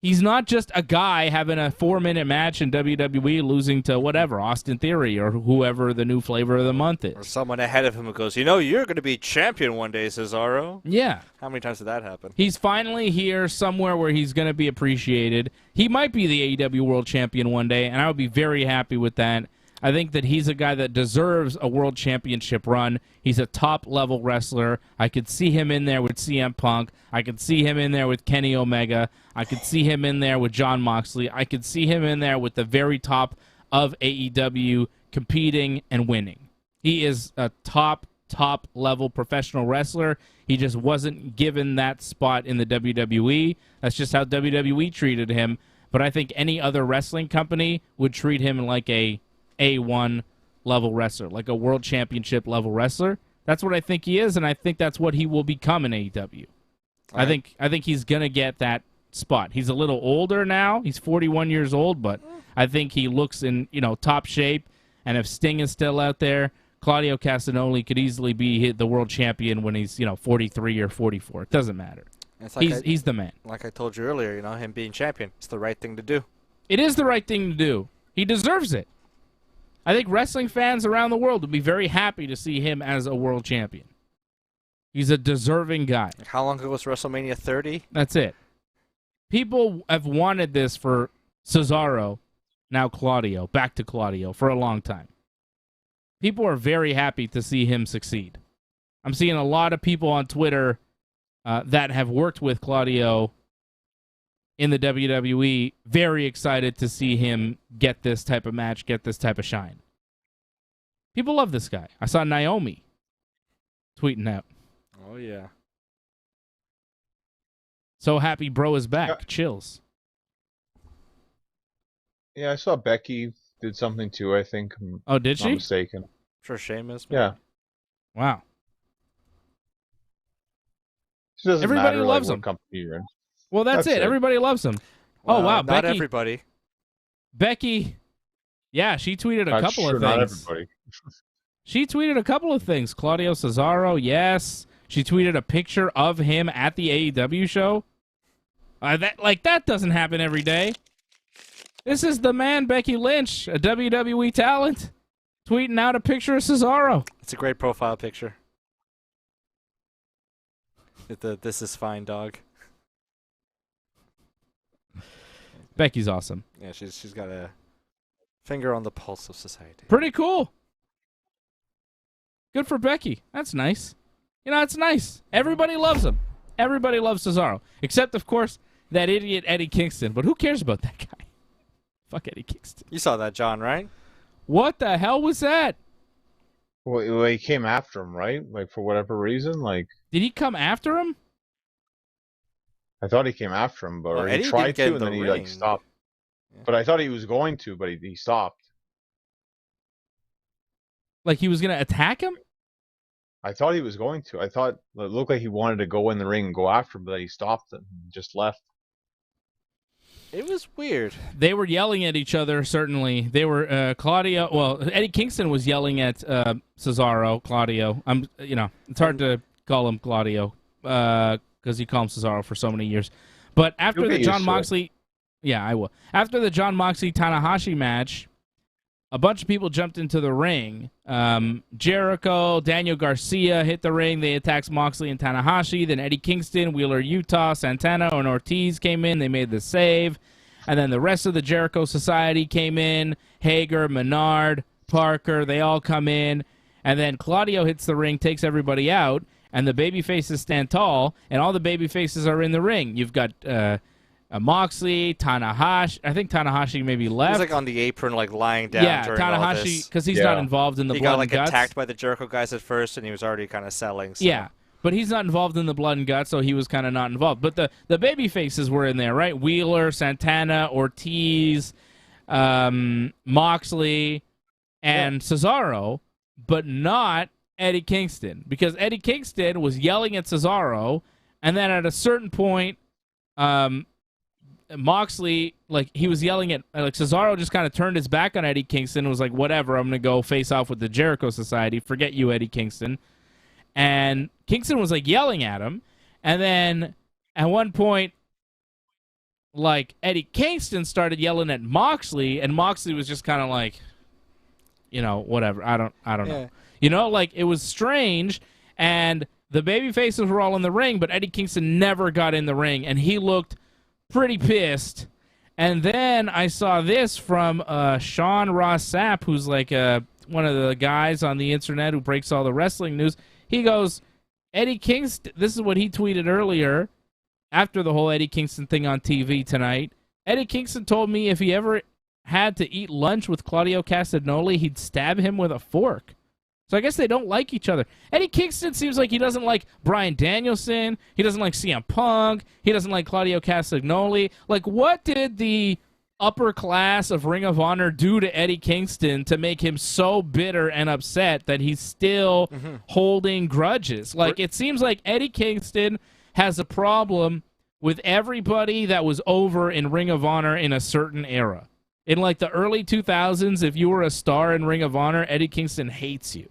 He's not just a guy having a 4-minute match in WWE losing to whatever, Austin Theory or whoever the new flavor of the month is. Or someone ahead of him who goes, you're going to be champion one day, Cesaro. Yeah. How many times did that happen? He's finally here somewhere where he's going to be appreciated. He might be the AEW World Champion one day, and I would be very happy with that. I think that he's a guy that deserves a World Championship run. He's a top-level wrestler. I could see him in there with CM Punk. I could see him in there with Kenny Omega. I could see him in there with Jon Moxley. I could see him in there with the very top of AEW competing and winning. He is a top-level professional wrestler. He just wasn't given that spot in the WWE. That's just how WWE treated him. But I think any other wrestling company would treat him like a A1 level wrestler, like a world championship level wrestler. That's what I think he is, and I think that's what he will become in AEW. I think he's gonna get that spot. He's a little older now. He's 41 years old, but I think he looks in top shape. And if Sting is still out there, Claudio Castagnoli could easily be the world champion when he's 43 or 44. It doesn't matter. He's the man. Like I told you earlier, him being champion, it's the right thing to do. It is the right thing to do. He deserves it. I think wrestling fans around the world would be very happy to see him as a world champion. He's a deserving guy. How long ago was WrestleMania 30? That's it. People have wanted this for Cesaro, now Claudio, back to Claudio, for a long time. People are very happy to see him succeed. I'm seeing a lot of people on Twitter that have worked with Claudio in the WWE very excited to see him get this type of match, get this type of shine. People love this guy. I saw Naomi tweeting out. Oh, yeah. So happy bro is back. Yeah. Chills. Yeah, I saw Becky did something too, I think. Oh, did she? If I'm mistaken. For Sheamus. Yeah. Wow. It doesn't Everybody matter, loves what him. company you're in. Well, that's it. Everybody loves him. Well, oh, wow. Not everybody. Becky, yeah, she tweeted a couple of things. Not everybody. She tweeted a couple of things. Claudio Cesaro, yes. She tweeted a picture of him at the AEW show. That doesn't happen every day. This is the man, Becky Lynch, a WWE talent, tweeting out a picture of Cesaro. It's a great profile picture. This is fine, dog. Becky's awesome. Yeah, she's got a finger on the pulse of society. Pretty cool. Good for Becky. That's nice. It's nice. Everybody loves him. Everybody loves Cesaro. Except, of course, that idiot Eddie Kingston. But who cares about that guy? Fuck Eddie Kingston. You saw that, John, right? What the hell was that? Well, he came after him, right? Like, for whatever reason. Like, Did he come after him? I thought he came after him, Well, but he Eddie tried didn't get to, in and the then he, ring. like, stopped. Yeah. But I thought he was going to, but he stopped. Like he was going to attack him? I thought he was going to. I thought it looked like he wanted to go in the ring and go after him, but he stopped and just left. It was weird. They were yelling at each other, certainly. They were, Claudio, well, Eddie Kingston was yelling at Cesaro, Claudio. It's hard to call him Claudio because you call him Cesaro for so many years. But after the Jon Moxley, yeah, I will. After the Jon Moxley-Tanahashi match, a bunch of people jumped into the ring. Jericho, Daniel Garcia hit the ring. They attacked Moxley and Tanahashi. Then Eddie Kingston, Wheeler Utah, Santana, and Ortiz came in. They made the save. And then the rest of the Jericho Society came in. Hager, Menard, Parker, they all come in. And then Claudio hits the ring, takes everybody out. And the baby faces stand tall. And all the baby faces are in the ring. You've got Moxley, Tanahashi. I think Tanahashi maybe left. He was like on the apron, like lying down. Yeah, during all Tanahashi, this. because he's not involved in the he blood got like and guts. attacked by the Jericho guys at first, and he was already kind of selling. So. Yeah, but he's not involved in the blood and guts, so he was kind of not involved. But the baby faces were in there, right? Wheeler, Santana, Ortiz, Moxley, and Cesaro, but not Eddie Kingston, because Eddie Kingston was yelling at Cesaro, and then at a certain point, Moxley, like, he was yelling at, like, Cesaro just kind of turned his back on Eddie Kingston and was like, whatever, I'm going to go face off with the Jericho Society. Forget you, Eddie Kingston. And Kingston was, like, yelling at him. And then at one point, like, Eddie Kingston started yelling at Moxley, and Moxley was just kind of like, whatever. I don't know. Like, it was strange, and the baby faces were all in the ring, but Eddie Kingston never got in the ring, and he looked pretty pissed. And then I saw this from Sean Ross Sapp, who's like one of the guys on the internet who breaks all the wrestling news. He goes, Eddie Kingston, this is what he tweeted earlier after the whole Eddie Kingston thing on TV tonight. Eddie Kingston told me if he ever had to eat lunch with Claudio Castagnoli, he'd stab him with a fork. So I guess they don't like each other. Eddie Kingston seems like he doesn't like Bryan Danielson. He doesn't like CM Punk. He doesn't like Claudio Castagnoli. Like, what did the upper class of Ring of Honor do to Eddie Kingston to make him so bitter and upset that he's still holding grudges? Like, it seems like Eddie Kingston has a problem with everybody that was over in Ring of Honor in a certain era. In, like, the early 2000s, if you were a star in Ring of Honor, Eddie Kingston hates you.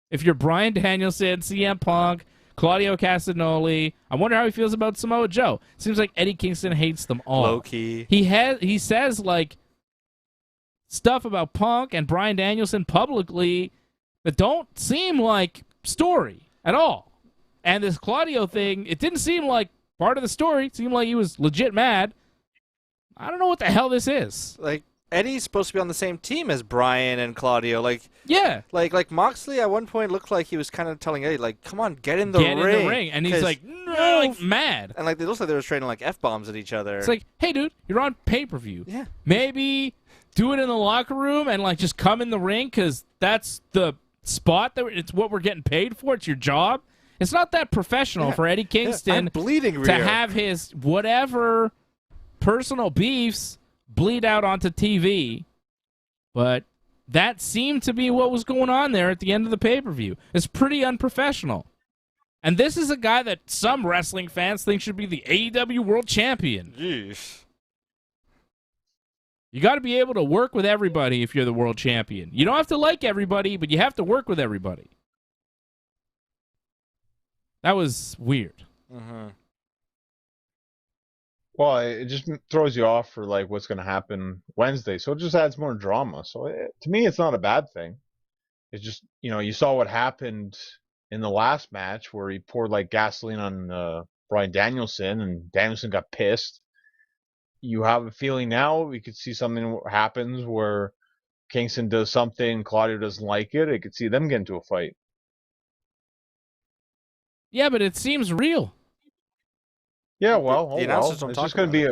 If you're Bryan Danielson, CM Punk, Claudio Castagnoli, I wonder how he feels about Samoa Joe. Seems like Eddie Kingston hates them all. Low key. He says, like, stuff about Punk and Bryan Danielson publicly that don't seem like story at all. And this Claudio thing, it didn't seem like part of the story. It seemed like he was legit mad. I don't know what the hell this is. Like, Eddie's supposed to be on the same team as Bryan and Claudio. Like, yeah. Like Moxley at one point looked like he was kind of telling Eddie, like, come on, get in the ring. And he's like, no, like, mad. And, like, it looks like they were trading, like, F-bombs at each other. It's like, hey, dude, you're on pay-per-view. Yeah. Maybe do it in the locker room and, like, just come in the ring because that's the spot. It's what we're getting paid for. It's your job. It's not that professional for Eddie Kingston I'm bleeding to have his whatever personal beefs bleed out onto TV, but that seemed to be what was going on there at the end of the pay-per-view. It's pretty unprofessional. And this is a guy that some wrestling fans think should be the AEW World Champion. Jeez. You got to be able to work with everybody if you're the World Champion. You don't have to like everybody, but you have to work with everybody. That was weird. Mm-hmm. Well, it just throws you off for, like, what's going to happen Wednesday. So it just adds more drama. So to me, it's not a bad thing. It's just, you saw what happened in the last match where he poured, like, gasoline on Bryan Danielson, and Danielson got pissed. You have a feeling now we could see something happens where Kingston does something, Claudio doesn't like it. I could see them get into a fight. Yeah, but it seems real. Yeah, well, it's just going to be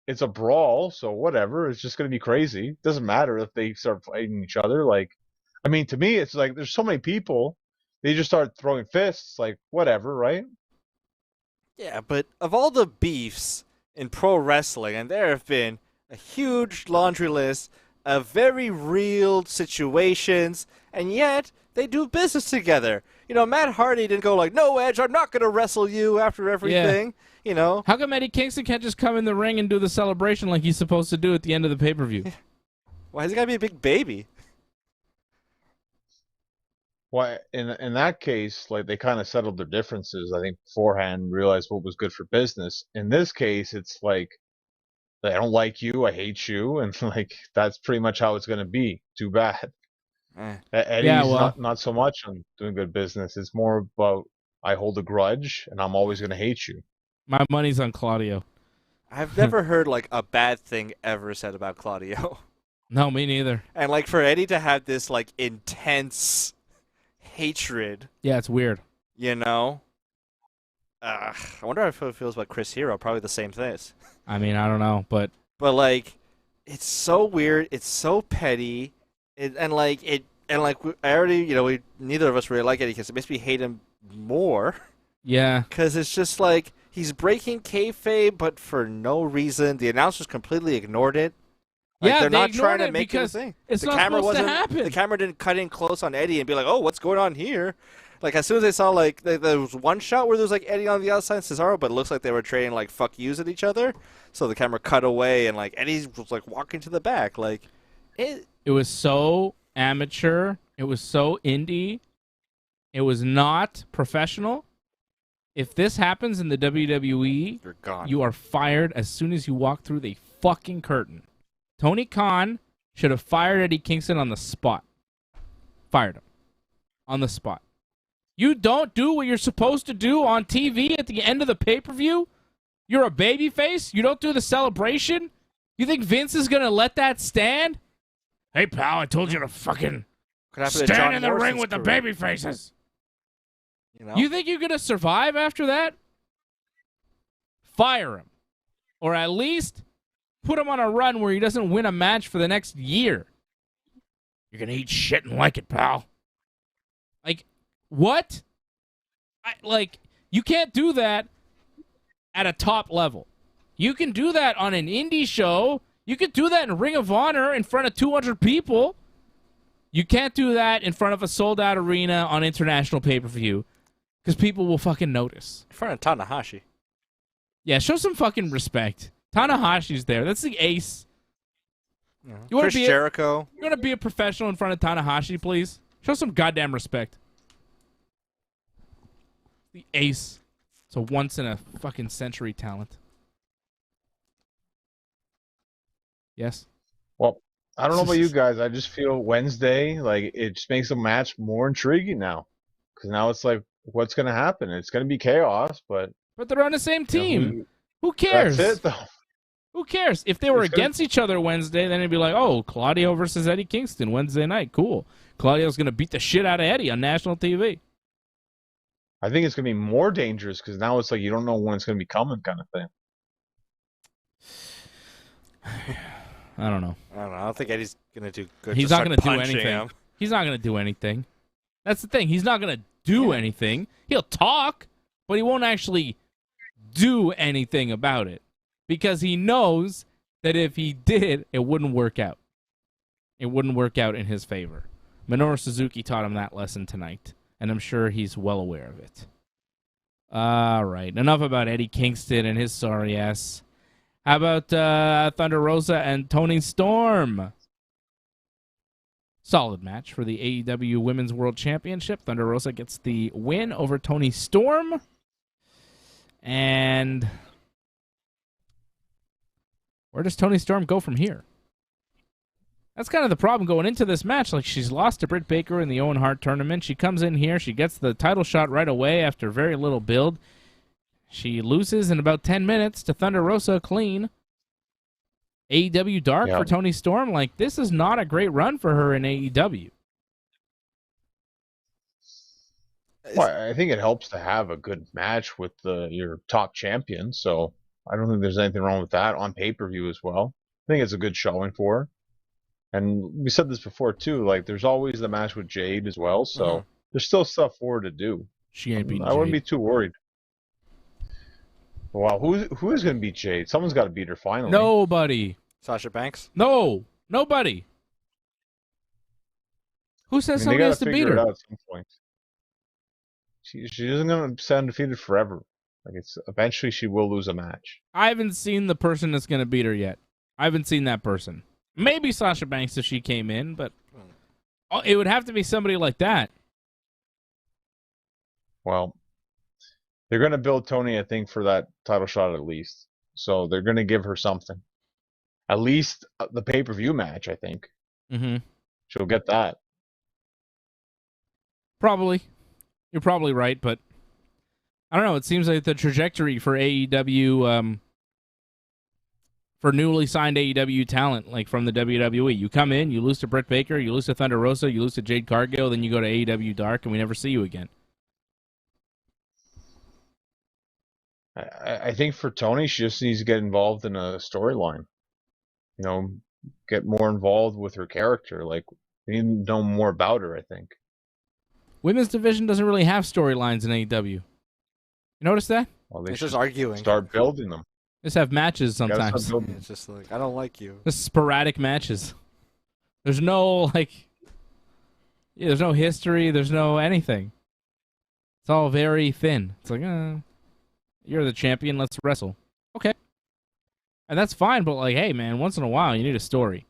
it's a brawl, so whatever. It's just going to be crazy. Doesn't matter if they start fighting each other. Like, I mean, to me, it's like there's so many people. They just start throwing fists, like whatever, right? Yeah, but of all the beefs in pro wrestling, and there have been a huge laundry list of very real situations, and yet they do business together. You know, Matt Hardy didn't go like, "No, Edge, I'm not going to wrestle you after everything." Yeah. You know, how come Eddie Kingston can't just come in the ring and do the celebration like he's supposed to do at the end of the pay-per-view? Why has he got to be a big baby? Well, in that case, like they kind of settled their differences, I think beforehand, realized what was good for business. In this case, it's like I don't like you, I hate you, and like that's pretty much how it's going to be. Too bad. Eddie's not so much on doing good business. It's more about I hold a grudge and I'm always going to hate you. My money's on Claudio. I've never heard like a bad thing ever said about Claudio. No, me neither. And like for Eddie to have this like intense hatred. Yeah, it's weird. You know? I wonder how it feels about Chris Hero. Probably the same thing. I mean, I don't know, but like, it's so weird. It's so petty, I already, you know, neither of us really like Eddie because it makes me hate him more. Yeah. Because it's just like he's breaking kayfabe, but for no reason. The announcers completely ignored it. Like, they're not trying to make it a thing. It's not supposed to happen. The camera didn't cut in close on Eddie and be like, "Oh, what's going on here?" Like as soon as they saw like there was one shot where there was like Eddie on the outside and Cesaro, but it looks like they were trading like fuck yous at each other. So the camera cut away and like Eddie was like walking to the back. Like it was so amateur. It was so indie. It was not professional. If this happens in the WWE, you're gone. You are fired as soon as you walk through the fucking curtain. Tony Khan should have fired Eddie Kingston on the spot. Fired him. On the spot. You don't do what you're supposed to do on TV at the end of the pay-per-view? You're a babyface? You don't do the celebration? You think Vince is going to let that stand? Hey, pal, I told you to fucking stand in the ring with the babyfaces. You know? You think you're going to survive after that? Fire him. Or at least put him on a run where he doesn't win a match for the next year. You're going to eat shit and like it, pal. Like, what? You can't do that at a top level. You can do that on an indie show. You can do that in Ring of Honor in front of 200 people. You can't do that in front of a sold-out arena on international pay-per-view because people will fucking notice. In front of Tanahashi. Yeah, show some fucking respect. Tanahashi's there. That's the ace. Yeah. Chris Jericho. You want to be a professional in front of Tanahashi, please? Show some goddamn respect. The ace. It's a once-in-a-fucking-century talent. Yes? Well, I don't know about you guys. I just feel Wednesday, like, it just makes the match more intriguing now. Because now it's like, what's going to happen? It's going to be chaos, but... But they're on the same team. Who cares? That's it, though. Who cares? If they were against each other Wednesday, then it'd be like, oh, Claudio versus Eddie Kingston Wednesday night. Cool. Claudio's going to beat the shit out of Eddie on national TV. I think it's going to be more dangerous because now it's like you don't know when it's going to be coming kind of thing. I don't know. I don't think Eddie's going to do good. He's not going to do anything. He's not going to do anything. That's the thing. He's not going to do anything. He'll talk, but he won't actually do anything about it because he knows that if he did, it wouldn't work out. It wouldn't work out in his favor. Minoru Suzuki taught him that lesson tonight, and I'm sure he's well aware of it. All right. Enough about Eddie Kingston and his sorry ass. How about Thunder Rosa and Toni Storm? Solid match for the AEW Women's World Championship. Thunder Rosa gets the win over Toni Storm. And where does Toni Storm go from here? That's kind of the problem going into this match. Like, she's lost to Britt Baker in the Owen Hart tournament. She comes in here. She gets the title shot right away after very little build. She loses in about 10 minutes to Thunder Rosa clean. AEW Dark for Toni Storm. Like, this is not a great run for her in AEW. Well, I think it helps to have a good match with your top champion. So I don't think there's anything wrong with that on pay-per-view as well. I think it's a good showing for her. And we said this before too. Like, there's always the match with Jade as well, so there's still stuff for her to do. She ain't beating I wouldn't be Jade. too worried. Wow, who is going to beat Jade? Someone's got to beat her finally. Nobody. Sasha Banks? No, nobody. Who says they somebody gotta has to beat figure it her? out at some point. She isn't going to stay undefeated forever. Like, it's eventually she will lose a match. I haven't seen the person that's going to beat her yet. I haven't seen that person. Maybe Sasha Banks if she came in, but it would have to be somebody like that. Well, they're going to build Tony, I think, for that title shot at least. So they're going to give her something. At least the pay-per-view match, I think. Mm-hmm. She'll get that. Probably. You're probably right, but I don't know. It seems like the trajectory for AEW, for newly signed AEW talent, like from the WWE, you come in, you lose to Britt Baker, you lose to Thunder Rosa, you lose to Jade Cargill, then you go to AEW Dark, and we never see you again. I think for Tony, she just needs to get involved in a storyline. You know, get more involved with her character. Like, we need to know more about her, I think. Women's division doesn't really have storylines in AEW. You notice that? Well, they It's should just arguing. start building them. Just have matches Gotta start sometimes. building. It's just like, I don't like you. Just sporadic matches. There's no, there's no history. There's no anything. It's all very thin. It's like, you're the champion. Let's wrestle. Okay. And that's fine, but hey, man, once in a while, you need a story.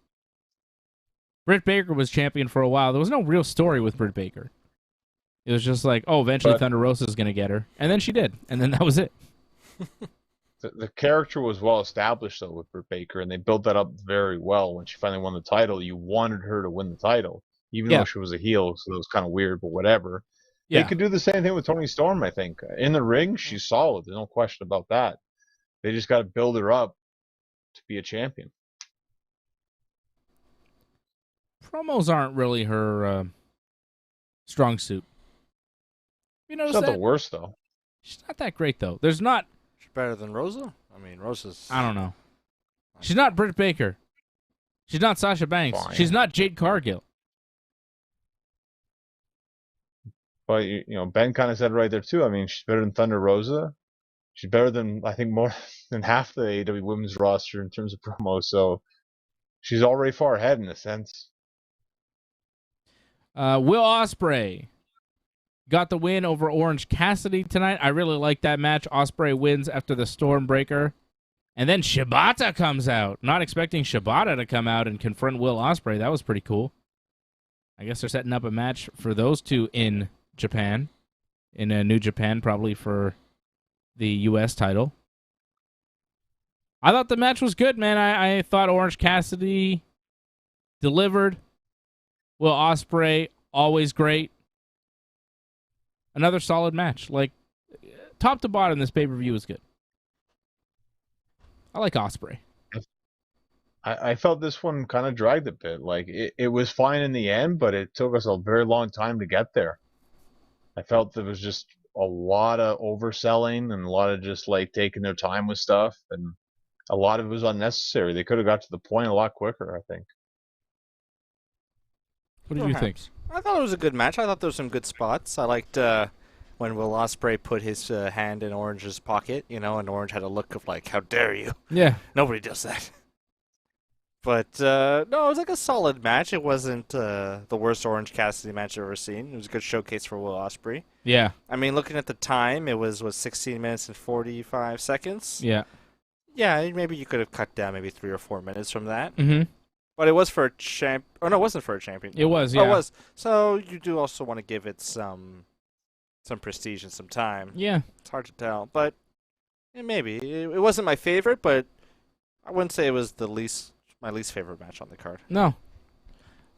Britt Baker was champion for a while. There was no real story with Britt Baker. It was just like, eventually Thunder Rosa is going to get her. And then she did. And then that was it. The character was well established, though, with Britt Baker, and they built that up very well. When she finally won the title, you wanted her to win the title, even though she was a heel, so it was kind of weird, but whatever. Yeah. They could do the same thing with Toni Storm, I think. In the ring, she's solid. There's no question about that. They just got to build her up to be a champion. Promos aren't really her strong suit. You notice She's not that? the worst, though. She's not that great, though. There's not... She's better than Rosa? I mean, Rosa's... I don't know. She's not Britt Baker. She's not Sasha Banks. Fine. She's not Jade Cargill. But, Ben kind of said it right there, too. I mean, she's better than Thunder Rosa. She's better than, I think, more than half the AEW women's roster in terms of promos. So she's already far ahead in a sense. Will Ospreay got the win over Orange Cassidy tonight. I really like that match. Ospreay wins after the Stormbreaker. And then Shibata comes out. Not expecting Shibata to come out and confront Will Ospreay. That was pretty cool. I guess they're setting up a match for those two in Japan. In New Japan, probably for the U.S. title. I thought the match was good, man. I thought Orange Cassidy delivered. Will Ospreay, always great. Another solid match. Top to bottom, this pay-per-view was good. I like Ospreay. I felt this one kind of dragged a bit. It was fine in the end, but it took us a very long time to get there. I felt there was just a lot of overselling and a lot of just taking their time with stuff, and a lot of it was unnecessary. They could have got to the point a lot quicker, I think. What did you think? I thought it was a good match. I thought there were some good spots. I liked when Will Ospreay put his hand in Orange's pocket, and Orange had a look of how dare you? Yeah. Nobody does that. But, no, it was a solid match. It wasn't the worst Orange Cassidy match I've ever seen. It was a good showcase for Will Ospreay. Yeah. I mean, looking at the time, it was 16 minutes and 45 seconds? Yeah. Yeah, maybe you could have cut down maybe 3 or 4 minutes from that. Mm-hmm. But it was for a champ. Oh, no, it wasn't for a champion. It was, yeah. Oh, it was. So you do also want to give it some prestige and some time. Yeah. It's hard to tell. But maybe. It wasn't my favorite, but I wouldn't say it was my least favorite match on the card. No.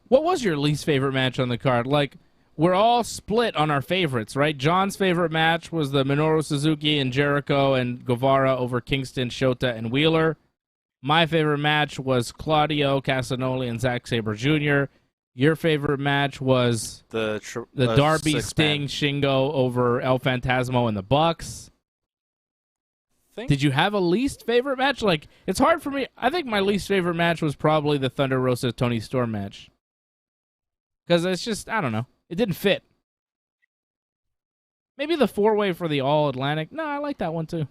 What was your least favorite match on the card? We're all split on our favorites, right? John's favorite match was the Minoru Suzuki and Jericho and Guevara over Kingston, Shota, and Wheeler. My favorite match was Claudio Castagnoli and Zack Sabre Jr. Your favorite match was the Darby Sting Shingo over El Phantasmo and the Bucks. think. Did you have a least favorite match? Like, it's hard for me. I think my least favorite match was probably the Thunder Rosa Tony Storm match. Because it's just, I don't know. It didn't fit. Maybe the 4-way for the All Atlantic. No, I like that one too.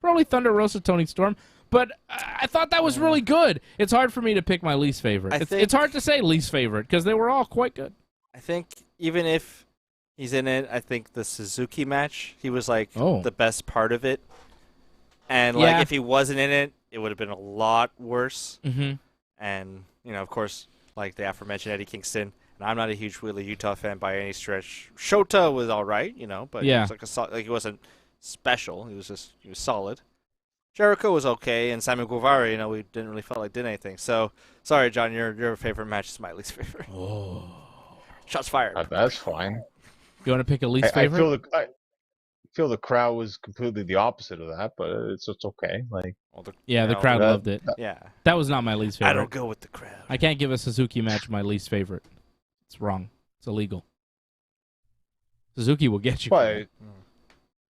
Probably Thunder Rosa Tony Storm. But I thought that was really good. It's hard for me to pick my least favorite. It's hard to say least favorite because they were all quite good. I think even if he's in it, I think the Suzuki match, he was like the best part of it. And like if he wasn't in it, it would have been a lot worse. Mm-hmm. And, of course, like the aforementioned Eddie Kingston. And I'm not a huge Wheeler Utah fan by any stretch. Shota was all right, but he was he wasn't special. He was solid. Jericho was okay, and Simon Guevara, we didn't really feel like did anything. So, sorry, John, your favorite match is my least favorite. Oh. Shots fired. That's fine. You want to pick a least favorite? I feel the crowd was completely the opposite of that, but it's okay. Like, the crowd loved it. Yeah, that was not my least favorite. I don't go with the crowd. I can't give a Suzuki match my least favorite. It's wrong. It's illegal. Suzuki will get you. But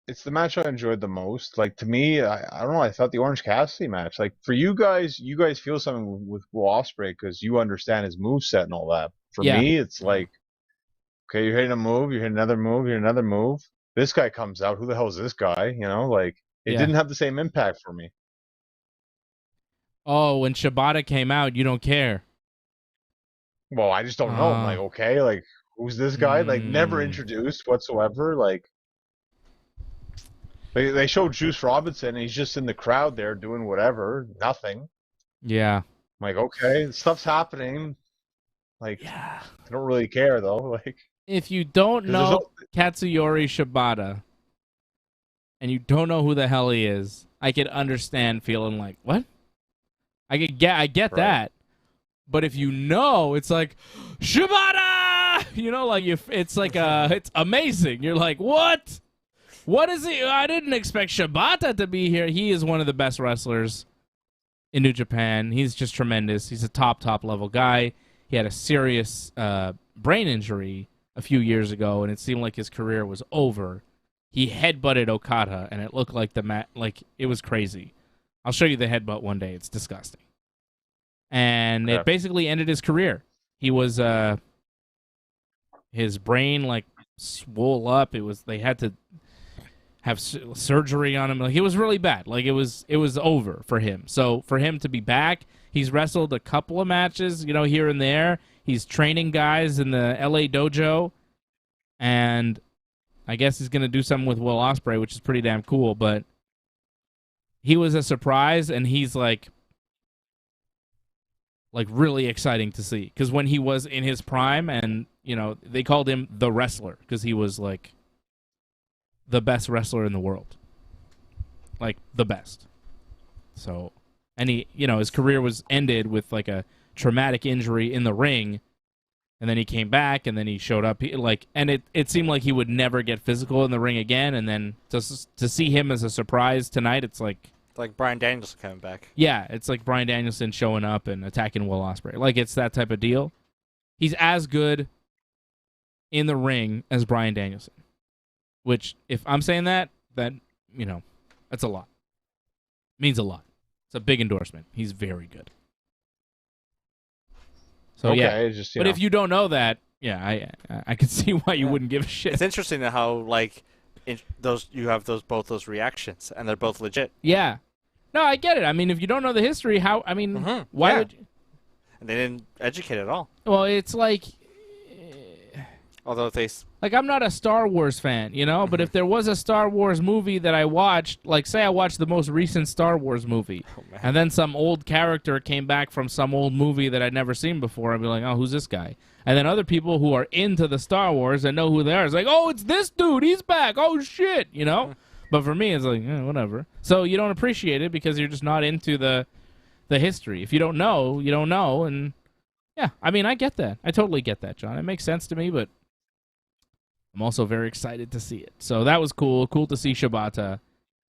it's the match I enjoyed the most. Like, to me, I don't know. I thought the Orange Cassidy match. Like, for you guys feel something with Will Ospreay because you understand his moveset and all that. For me, it's like, okay, you're hitting a move, you're hitting another move, you're hitting another move. This guy comes out. Who the hell is this guy? It didn't have the same impact for me. Oh, when Shibata came out, you don't care. Well, I just don't know. I'm like, okay, like, who's this guy? Like, never introduced whatsoever. Like, they showed Juice Robinson, and he's just in the crowd there doing whatever, nothing. Yeah. I'm like, okay, stuff's happening. Like, I don't really care, though. Like, if you don't know Katsuyori Shibata, and you don't know who the hell he is, I could understand feeling like, what? I get that. But if you know, it's like, Shibata! It's like, it's amazing. You're like, what? What is he? I didn't expect Shibata to be here. He is one of the best wrestlers in New Japan. He's just tremendous. He's a top level guy. He had a serious brain injury a few years ago, and it seemed like his career was over. He headbutted Okada, and it looked like it was crazy. I'll show you the headbutt one day. It's disgusting. And it basically ended his career. He was his brain swole up. They had to have surgery on him. Like, it was really bad. Like, it was over for him. So for him to be back, he's wrestled a couple of matches, here and there. He's training guys in the LA dojo, and I guess he's gonna do something with Will Ospreay, which is pretty damn cool. But he was a surprise, and he's like really exciting to see, because when he was in his prime, and they called him the wrestler because he was like the best wrestler in the world, like the best. So, and he, his career was ended with like a traumatic injury in the ring, and then he came back, and then he showed up, and it seemed like he would never get physical in the ring again, and then to see him as a surprise tonight, it's like Bryan Danielson coming back. Yeah, it's like Bryan Danielson showing up and attacking Will Ospreay. Like, it's that type of deal. He's as good in the ring as Bryan Danielson. Which, if I'm saying that, that's a lot. Means a lot. It's a big endorsement. He's very good. So, okay, but if you don't know that, I can see why you wouldn't give a shit. It's interesting how, you have both those reactions, and they're both legit. Yeah. No, I get it. I mean, if you don't know the history, why would you? And they didn't educate at all. Well, it's like, although I'm not a Star Wars fan, but if there was a Star Wars movie that I watched, say I watched the most recent Star Wars movie, and then some old character came back from some old movie that I'd never seen before, I'd be like, oh, who's this guy? And then other people who are into the Star Wars and know who they are, it's like, oh, it's this dude, he's back, oh, shit, But for me, it's like, whatever. So you don't appreciate it because you're just not into the history. If you don't know, you don't know, and yeah, I mean, I get that. I totally get that, John. It makes sense to me, but I'm also very excited to see it. So that was cool. Cool to see Shibata.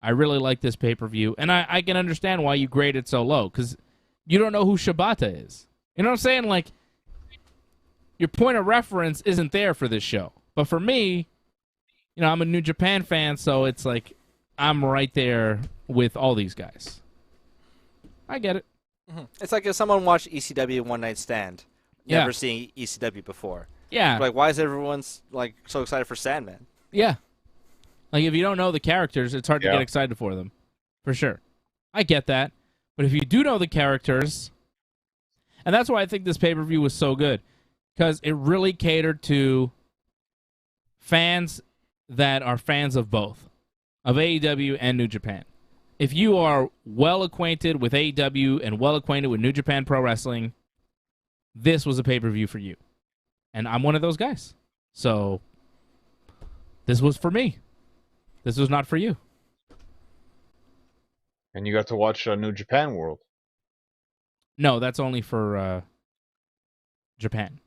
I really like this pay-per-view, and I can understand why you grade it so low, because you don't know who Shibata is. You know what I'm saying? Like, your point of reference isn't there for this show. But for me, I'm a New Japan fan, so it's like I'm right there with all these guys. I get it. Mm-hmm. It's like if someone watched ECW One Night Stand, never seeing ECW before. Yeah. Like, why is everyone like so excited for Sandman? Yeah. Like, if you don't know the characters, it's hard to get excited for them. For sure. I get that. But if you do know the characters, and that's why I think this pay-per-view was so good, because it really catered to fans that are fans of both, of AEW and New Japan. If you are well acquainted with AEW and well acquainted with New Japan Pro Wrestling, this was a pay-per-view for you. And I'm one of those guys. So this was for me. This was not for you. And you got to watch New Japan World. No, that's only for Japan.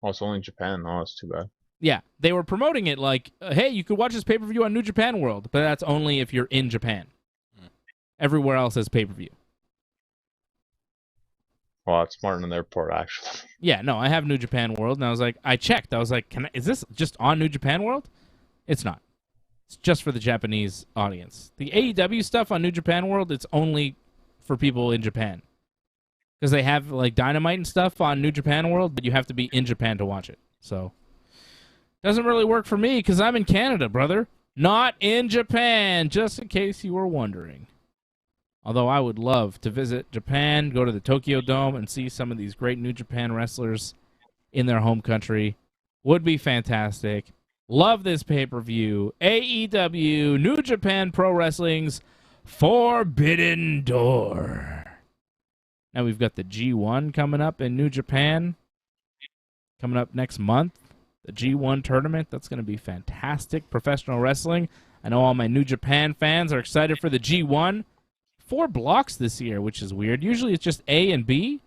Oh, it's only Japan. Oh, that's too bad. Yeah, they were promoting it like, hey, you could watch this pay-per-view on New Japan World, but that's only if you're in Japan. Everywhere else is pay-per-view. Well, that's smart on their part, actually. Yeah, no, I have New Japan World, and I was like, I checked. I was like, is this just on New Japan World? It's not. It's just for the Japanese audience. The AEW stuff on New Japan World, it's only for people in Japan. Because they have, like, Dynamite and stuff on New Japan World, but you have to be in Japan to watch it. So, doesn't really work for me, because I'm in Canada, brother. Not in Japan, just in case you were wondering. Although I would love to visit Japan, go to the Tokyo Dome, and see some of these great New Japan wrestlers in their home country. Would be fantastic. Love this pay-per-view. AEW, New Japan Pro Wrestling's Forbidden Door. Now we've got the G1 coming up in New Japan. Coming up next month. The G1 tournament. That's going to be fantastic. Professional wrestling. I know all my New Japan fans are excited for the G1. 4 blocks this year, which is weird. Usually it's just A and B.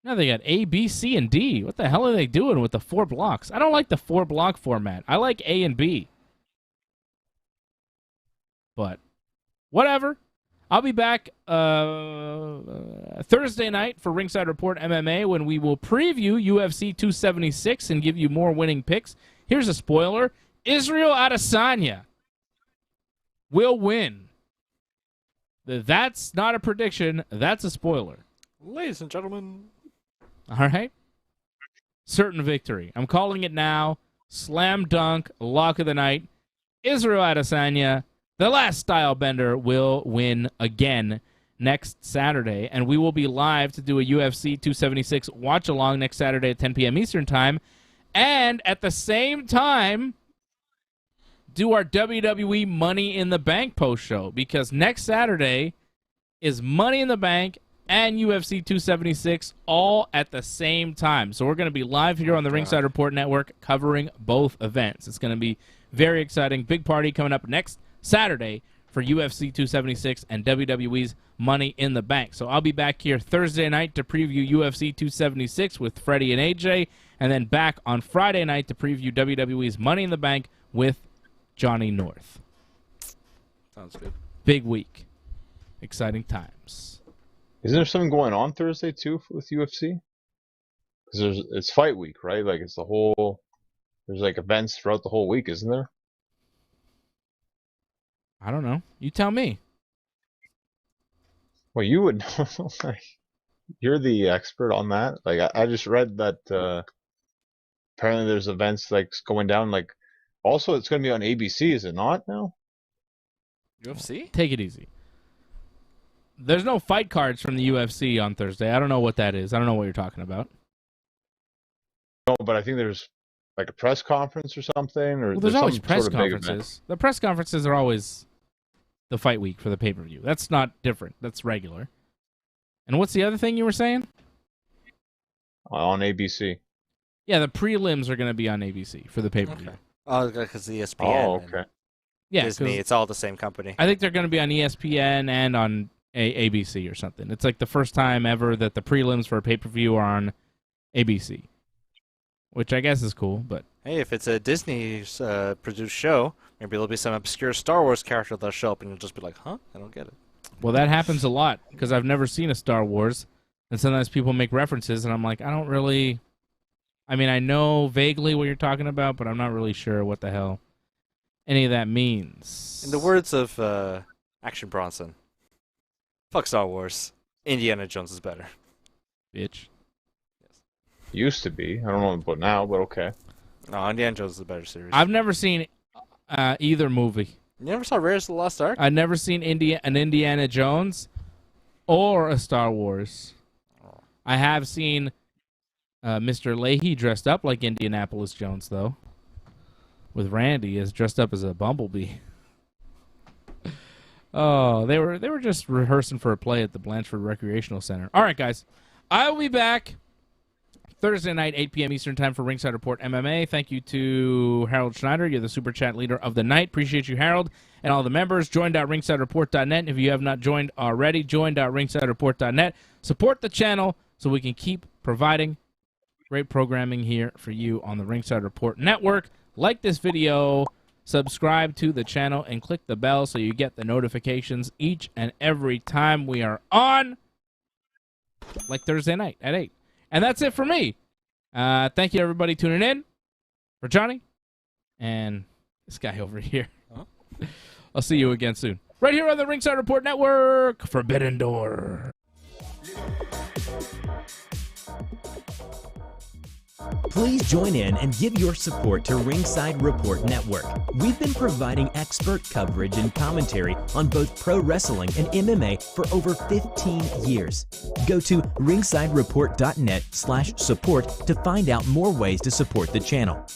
Now they got A, B, C, and D. What the hell are they doing with the 4 blocks? I don't like the 4-block format. I like A and B. But whatever. I'll be back Thursday night for Ringside Report MMA when we will preview UFC 276 and give you more winning picks. Here's a spoiler. Israel Adesanya will win. That's not a prediction. That's a spoiler. Ladies and gentlemen. All right? Certain victory. I'm calling it now. Slam dunk. Lock of the night. Israel Adesanya, the last style bender, will win again next Saturday. And we will be live to do a UFC 276 watch-along next Saturday at 10 p.m. Eastern Time. And at the same time, do our WWE Money in the Bank post show, because next Saturday is Money in the Bank and UFC 276 all at the same time. So we're going to be live here on the Ringside Report Network covering both events. It's going to be very exciting. Big party coming up next Saturday for UFC 276 and WWE's Money in the Bank. So I'll be back here Thursday night to preview UFC 276 with Freddie and AJ, and then back on Friday night to preview WWE's Money in the Bank with Johnny North. Sounds good. Big week. Exciting times. Isn't there something going on Thursday too with UFC? Because it's fight week, right? Like it's there's like events throughout the whole week, isn't there? I don't know. You tell me. Well, you would know. You're the expert on that. Like I just read that apparently there's events like going down. Like also it's going to be on ABC, is it not now? UFC? Take it easy. There's no fight cards from the UFC on Thursday. I don't know what that is. I don't know what you're talking about. No, but I think there's like a press conference or something. Or well, there's always some press sort of big conferences. The press conferences are always the fight week for the pay-per-view. That's not different. That's regular. And what's the other thing you were saying? On ABC. Yeah, the prelims are going to be on ABC for the pay-per-view. Okay. Oh, because ESPN. Oh, okay. Yeah, Disney, it's all the same company. I think they're going to be on ESPN and on ABC or something. It's like the first time ever that the prelims for a pay-per-view are on ABC, which I guess is cool, but... Hey, if it's a Disney produced show, maybe there'll be some obscure Star Wars character that'll show up and you'll just be like, huh? I don't get it. Well, that happens a lot because I've never seen a Star Wars, and sometimes people make references, and I'm like, I don't really... I mean, I know vaguely what you're talking about, but I'm not really sure what the hell any of that means. In the words of Action Bronson. Fuck Star Wars. Indiana Jones is better. Bitch. Used to be. I don't know about now, but okay. No, Indiana Jones is a better series. I've never seen either movie. You never saw Raiders of the Lost Ark? I've never seen an Indiana Jones or a Star Wars. I have seen Mr. Leahy dressed up like Indianapolis Jones, though. With Randy as dressed up as a bumblebee. Oh, they were just rehearsing for a play at the Blanchard Recreational Center. All right, guys. I will be back Thursday night, 8 p.m. Eastern Time for Ringside Report MMA. Thank you to Harold Schneider. You're the Super Chat leader of the night. Appreciate you, Harold, and all the members. Join.ringsidereport.net. If you have not joined already, join.ringsidereport.net. Support the channel so we can keep providing great programming here for you on the Ringside Report Network. Like this video, subscribe to the channel, and click the bell so you get the notifications each and every time we are on, like Thursday night at 8. And that's it for me. Thank you, everybody, tuning in. For Johnny and this guy over here. I'll see you again soon. Right here on the Ringside Report Network, Forbidden Door. Please join in and give your support to Ringside Report Network. We've been providing expert coverage and commentary on both pro wrestling and MMA for over 15 years. Go to ringsidereport.net/support to find out more ways to support the channel.